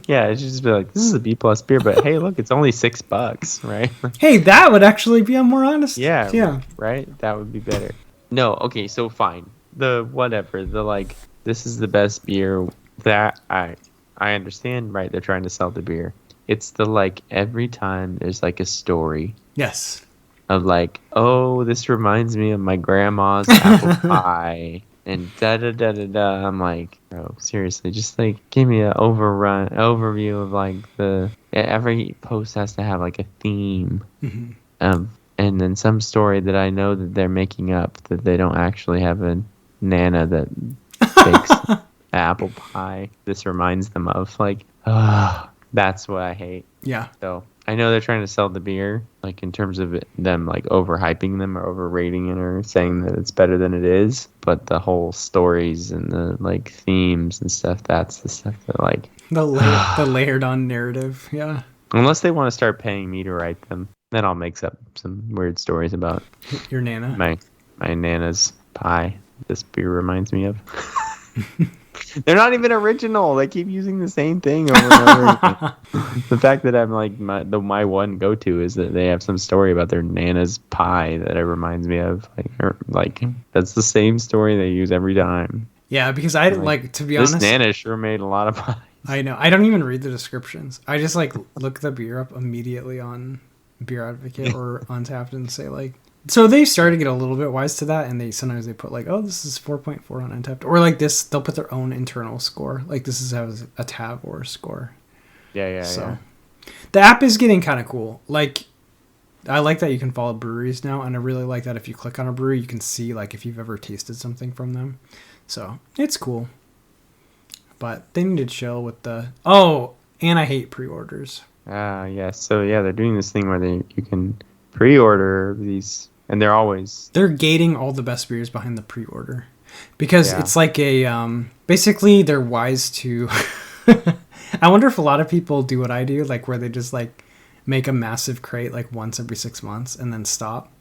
Speaker 1: Yeah, it should just be like, this is a B+ beer, but hey, look, it's only $6, right?
Speaker 2: Hey, that would actually be a more honest.
Speaker 1: Yeah. Right? That would be better. No, okay, so fine. This is the best beer that I understand, right? They're trying to sell the beer. It's the, like, every time there's, like, a story.
Speaker 2: Yes.
Speaker 1: Of, like, oh, this reminds me of my grandma's apple pie. And da-da-da-da-da. I'm like, bro, seriously, just, like, give me an overview of, like, every post has to have, like, a theme.
Speaker 2: Mm-hmm.
Speaker 1: And then some story that I know that they're making up, that they don't actually have a Nana that bakes apple pie. This reminds them of, like, that's what I hate.
Speaker 2: Yeah.
Speaker 1: So I know they're trying to sell the beer, like, in terms of them, like, overhyping them or overrating it or saying that it's better than it is. But the whole stories and the, like, themes and stuff, that's the stuff that, like...
Speaker 2: the layered on narrative, yeah.
Speaker 1: Unless they want to start paying me to write them, then I'll make up some weird stories about...
Speaker 2: Your Nana?
Speaker 1: My Nana's pie. This beer reminds me of. They're not even original. They keep using the same thing over and over. The fact that I'm like my one go-to is that they have some story about their Nana's pie that it reminds me of. Like that's the same story they use every time.
Speaker 2: Yeah, because to be honest,
Speaker 1: this Nana sure made a lot of pies.
Speaker 2: I know. I don't even read the descriptions. I just like look the beer up immediately on Beer Advocate or Untappd and say like. So they started to get a little bit wise to that, and sometimes they put like, oh, this is 4.4 on Untappd, or like this, they'll put their own internal score, like this is a Tavor score.
Speaker 1: Yeah.
Speaker 2: The app is getting kind of cool. Like, I like that you can follow breweries now, and I really like that if you click on a brewery, you can see like if you've ever tasted something from them. So it's cool. But they need to chill with and I hate pre-orders.
Speaker 1: Yeah. So yeah, they're doing this thing where you can pre-order these. And they're gating all the best beers behind the pre-order because it's like basically they're wise to, I wonder if a lot of people do what I do, like where they just like make a massive crate like once every 6 months and then stop.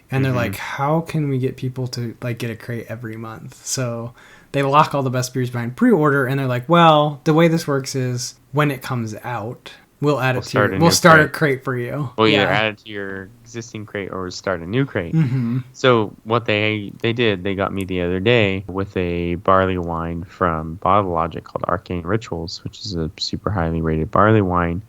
Speaker 1: And they're like, how can we get people to like get a crate every month? So they lock all the best beers behind pre-order and they're like, well, the way this works is when it comes out, we'll start a crate for you. We'll either add it to your existing crate or start a new crate.
Speaker 2: Mm-hmm.
Speaker 1: So what they did, they got me the other day with a barley wine from Bottle Logic called Arcane Rituals, which is a super highly rated barley wine.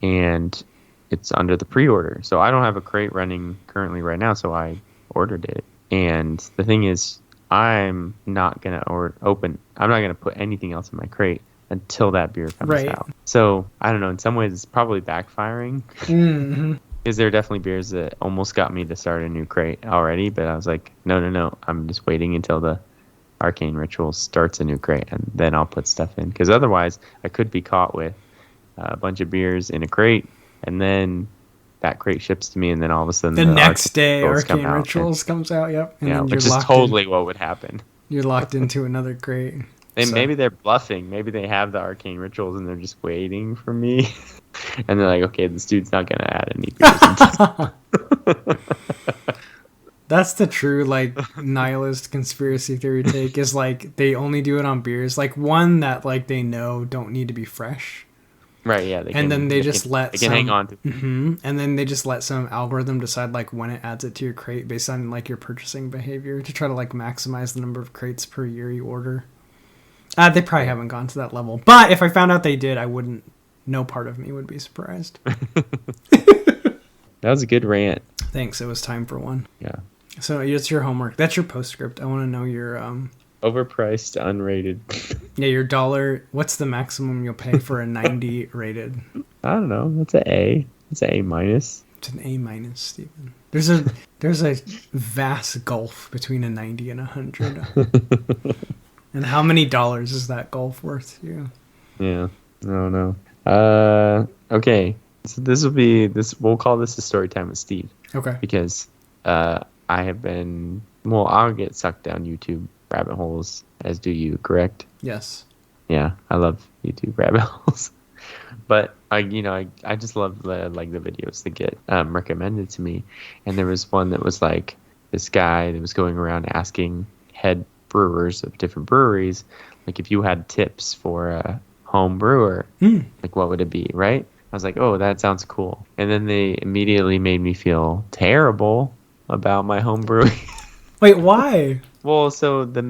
Speaker 1: And it's under the pre-order. So I don't have a crate running currently right now, so I ordered it. And the thing is, I'm not going to put anything else in my crate until that beer comes out. So, I don't know, in some ways it's probably backfiring.
Speaker 2: Mm-hmm.
Speaker 1: Because there are definitely beers that almost got me to start a new crate already, but I was like, no, I'm just waiting until the Arcane Ritual starts a new crate, and then I'll put stuff in. Because otherwise, I could be caught with a bunch of beers in a crate, and then that crate ships to me, and then all of a sudden
Speaker 2: the next day Arcane Rituals comes out, yep. And then
Speaker 1: which is totally what would happen.
Speaker 2: You're locked into another crate.
Speaker 1: And maybe they're bluffing. Maybe they have the Arcane Rituals and they're just waiting for me. And they're like, okay, this dude's not going to add any beers.
Speaker 2: That's the true, like, nihilist conspiracy theory take is, like, they only do it on beers. Like, one that, like, they know don't need to be fresh.
Speaker 1: Right, yeah.
Speaker 2: And then they just let
Speaker 1: they can hang on to.
Speaker 2: And then they just let some algorithm decide like when it adds it to your crate based on like your purchasing behavior to try to like maximize the number of crates per year you order. They probably haven't gone to that level, but if I found out they did, I wouldn't. No part of me would be surprised.
Speaker 1: That was a good rant.
Speaker 2: Thanks. It was time for one.
Speaker 1: Yeah.
Speaker 2: So it's your homework. That's your postscript. I want to know your
Speaker 1: overpriced, unrated.
Speaker 2: Yeah, your dollar. What's the maximum you'll pay for a 90 rated?
Speaker 1: I don't know. That's an A. It's an A minus.
Speaker 2: It's an A minus, Stephen. There's a vast gulf between a 90 and 100. And how many dollars is that gulf worth to you?
Speaker 1: Yeah. I don't know. Okay. So we'll call this a story time with Steve.
Speaker 2: Okay.
Speaker 1: Because I have been, I'll get sucked down YouTube rabbit holes, as do you, correct?
Speaker 2: Yes.
Speaker 1: Yeah, I love YouTube rabbit holes. But I just love the videos that get recommended to me. And there was one that was like this guy that was going around asking head brewers of different breweries, like if you had tips for a home brewer, like what would it be, right? I was like, oh, that sounds cool. And then they immediately made me feel terrible about my home brewing.
Speaker 2: Wait, why?
Speaker 1: Well, so the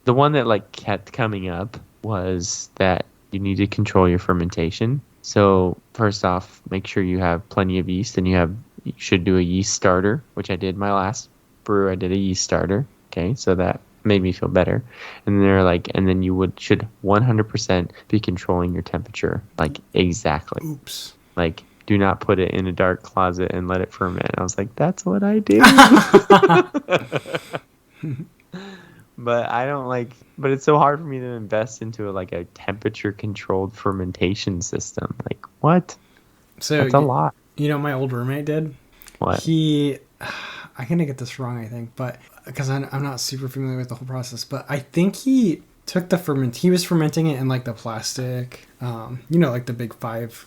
Speaker 1: one that like kept coming up was that you need to control your fermentation. So first off, make sure you have plenty of yeast, and you should do a yeast starter, which I did my last brew. I did a yeast starter. Okay, so that made me feel better. And they're like, and then you should 100% be controlling your temperature, like exactly.
Speaker 2: Oops.
Speaker 1: Like, do not put it in a dark closet and let it ferment. I was like, that's what I do. But I don't but it's so hard for me to invest into a temperature controlled fermentation system. Like, what?
Speaker 2: So
Speaker 1: that's a lot. You
Speaker 2: know what my old roommate did?
Speaker 1: What?
Speaker 2: I'm going to get this wrong, I think, but because I'm not super familiar with the whole process, but I think he took he was fermenting it in the plastic, the big 5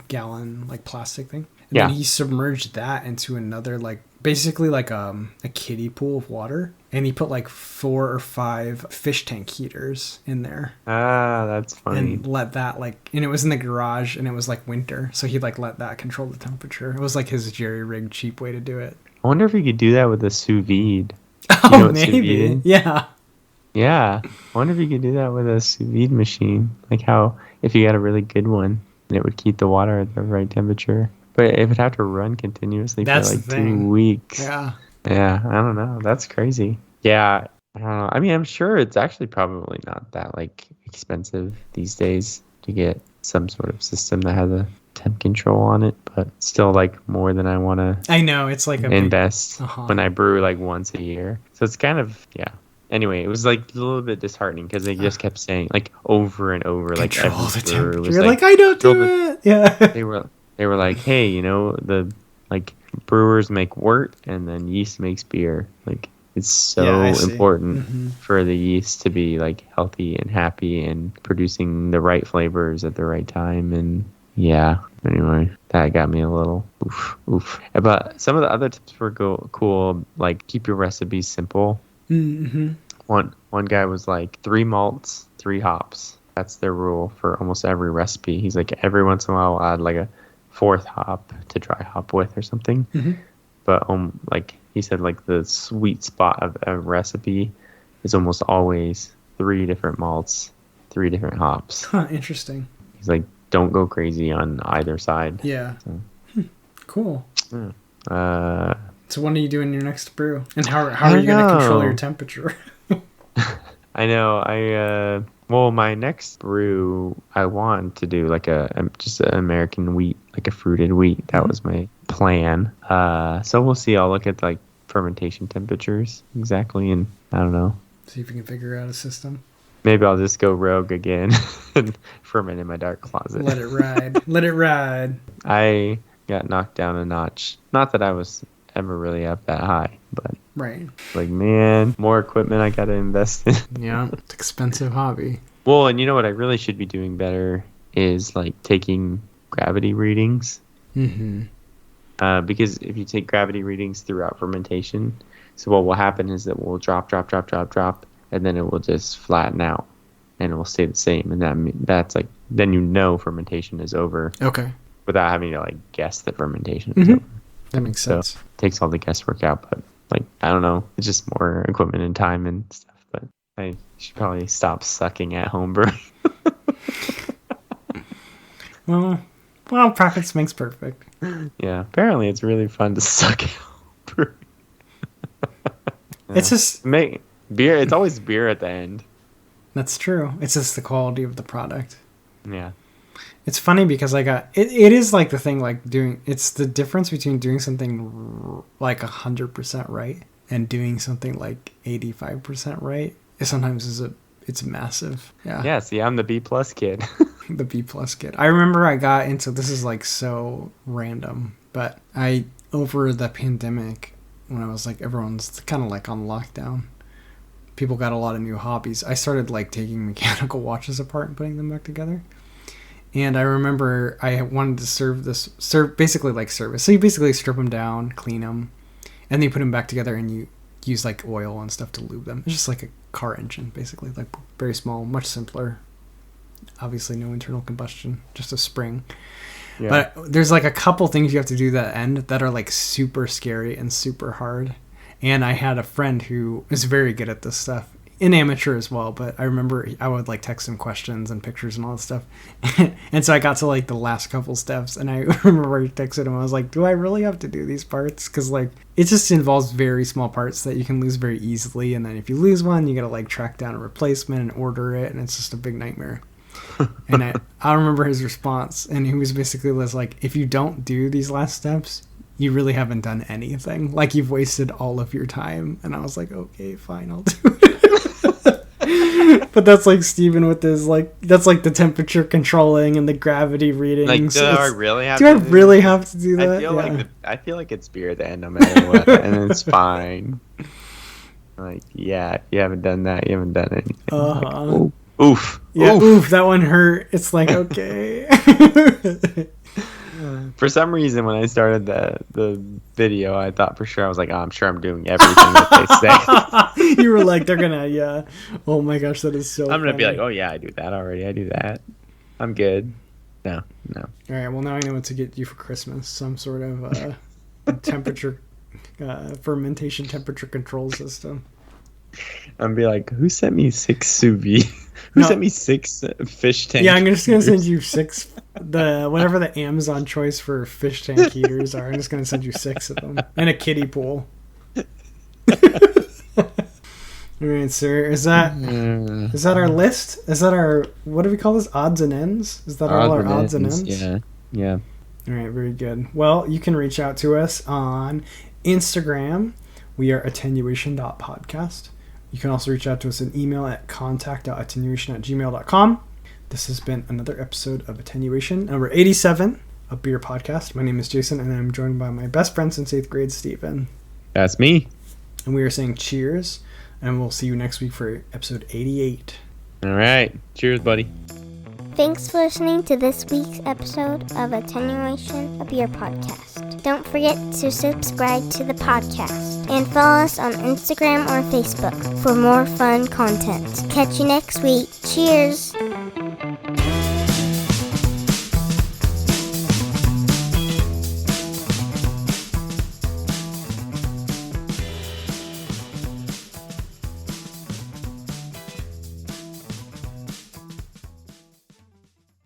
Speaker 2: gallon plastic thing. And then he submerged that into another basically a kiddie pool of water, and he put 4 or 5 fish tank heaters in there.
Speaker 1: Ah, that's funny.
Speaker 2: And let that and it was in the garage, and it was winter, so he'd let that control the temperature. It was his jerry-rigged cheap way to do it.
Speaker 1: I wonder if you could do that with a sous vide.
Speaker 2: Oh, maybe. Yeah.
Speaker 1: Yeah. I wonder if you could do that with a sous vide machine. If you got a really good one, and it would keep the water at the right temperature. But it would have to run continuously for 2 weeks.
Speaker 2: Yeah.
Speaker 1: Yeah, I don't know. That's crazy. Yeah, I don't know. I mean, I'm sure it's actually probably not that expensive these days to get some sort of system that has a temp control on it, but still more than I want to.
Speaker 2: I know, it's
Speaker 1: invest when I brew once a year. So it's kind of Anyway, it was a little bit disheartening because they just kept saying over and over
Speaker 2: control
Speaker 1: every
Speaker 2: the
Speaker 1: brewer was
Speaker 2: temperature. I don't do it. Yeah.
Speaker 1: They were like, hey, the brewers make wort and then yeast makes beer. It's so important for the yeast to be healthy and happy and producing the right flavors at the right time. And anyway, that got me a little oof. But some of the other tips were cool, keep your recipes simple.
Speaker 2: Mm-hmm.
Speaker 1: One guy was 3 malts, 3 hops. That's their rule for almost every recipe. He's every once in a while I'll add a 4th hop to dry hop with or something.
Speaker 2: Mm-hmm.
Speaker 1: But he said the sweet spot of a recipe is almost always 3 different malts, 3 different hops.
Speaker 2: Huh, interesting.
Speaker 1: He's don't go crazy on either side.
Speaker 2: Yeah. So. Cool.
Speaker 1: Yeah.
Speaker 2: So when are you doing your next brew? And how are you going to control your temperature?
Speaker 1: I know. My next brew, I want to do just an American wheat, a fruited wheat. That was my plan. So we'll see. I'll look at fermentation temperatures exactly, and I don't know.
Speaker 2: See if you can figure out a system.
Speaker 1: Maybe I'll just go rogue again and ferment in my dark closet.
Speaker 2: Let it ride. Let it ride.
Speaker 1: I got knocked down a notch. Not that I was ever really up that high, but
Speaker 2: right.
Speaker 1: Man, more equipment I gotta invest in.
Speaker 2: Yeah, it's expensive hobby.
Speaker 1: Well, and you know what I really should be doing better is taking gravity readings.
Speaker 2: Mm-hmm.
Speaker 1: Because if you take gravity readings throughout fermentation, so what will happen is that we'll drop, and then it will just flatten out. and it will stay the same. And that's like, then you know fermentation is over.
Speaker 2: Okay.
Speaker 1: Without having to like guess that fermentation is over.
Speaker 2: That makes sense.
Speaker 1: So it takes all the guesswork out, but like, I don't know. It's just more equipment and time and stuff, but I should probably stop sucking at homebrewing.
Speaker 2: Well, practice makes perfect.
Speaker 1: Yeah, apparently it's really fun to suck at homebrewing.
Speaker 2: It's just
Speaker 1: beer. It's always beer at the end.
Speaker 2: That's true. It's just the quality of the product.
Speaker 1: Yeah.
Speaker 2: It's funny because it is like the thing like it's the difference between doing something like 100% right and doing something like 85% right. Sometimes it's massive. Yeah.
Speaker 1: Yeah. See, I'm the B+ kid.
Speaker 2: The B+ kid. I remember I got into, this is like so random, but over the pandemic, when I was like, everyone's kind of like on lockdown, people got a lot of new hobbies. I started like taking mechanical watches apart and putting them back together. And I remember I wanted to serve basically like service. So you basically strip them down, clean them, and then you put them back together and you use like oil and stuff to lube them. It's just like a car engine, basically, like very small, much simpler. Obviously no internal combustion, just a spring. Yeah. But there's like a couple things you have to do that end that are like super scary and super hard. And I had a friend who is very good at this stuff, an amateur as well, but I remember I would like text him questions and pictures and all that stuff. And so I got to like the last couple steps and I remember I texted him. I was like, do I really have to do these parts? Because like it just involves very small parts that you can lose very easily. And then if you lose one, you got to like track down a replacement and order it. And it's just a big nightmare. And I remember his response, and he was basically like, if you don't do these last steps, you really haven't done anything. Like, you've wasted all of your time. And I was like, okay, fine, I'll do it. But that's like Steven with his, like, that's like the temperature controlling and the gravity readings.
Speaker 1: Like, do I really have
Speaker 2: to do that?
Speaker 1: I feel like it's beer at the end no matter what, and it's fine. Like, yeah, if you haven't done that, you haven't done anything.
Speaker 2: Uh-huh.
Speaker 1: Like, oh. Oof.
Speaker 2: Yeah, oof, that one hurt. It's like, okay.
Speaker 1: For some reason, when I started the video, I thought for sure, I was like, oh, I'm sure I'm doing everything that they
Speaker 2: say. You were like, they're gonna, yeah. Oh my gosh, that is so
Speaker 1: I'm gonna be like, oh yeah, I do that already. I do that. I'm good. No. All
Speaker 2: right, well, now I know what to get you for Christmas. Some sort of temperature, fermentation temperature control system.
Speaker 1: I'm be like, who sent me 6 sous vide? Who sent me 6 fish tank?
Speaker 2: Yeah, I'm just gonna send you 6. Whatever the Amazon choice for fish tank heaters are. I'm just gonna send you 6 of them and a kiddie pool. All right, sir. Is that our list? Is that our, what do we call this? Odds and ends? Is that all our odds and ends?
Speaker 1: Yeah.
Speaker 2: All right, very good. Well, you can reach out to us on Instagram. We are attenuation.podcast. You can also reach out to us in email at contact.attenuation@gmail.com. This has been another episode of Attenuation, number 87, a beer podcast. My name is Jason, and I'm joined by my best friend since 8th grade, Stephen.
Speaker 1: That's me.
Speaker 2: And we are saying cheers, and we'll see you next week for episode 88.
Speaker 1: All right. Cheers, buddy.
Speaker 3: Thanks for listening to this week's episode of Attenuation, a beer podcast. Don't forget to subscribe to the podcast and follow us on Instagram or Facebook for more fun content. Catch you next week. Cheers!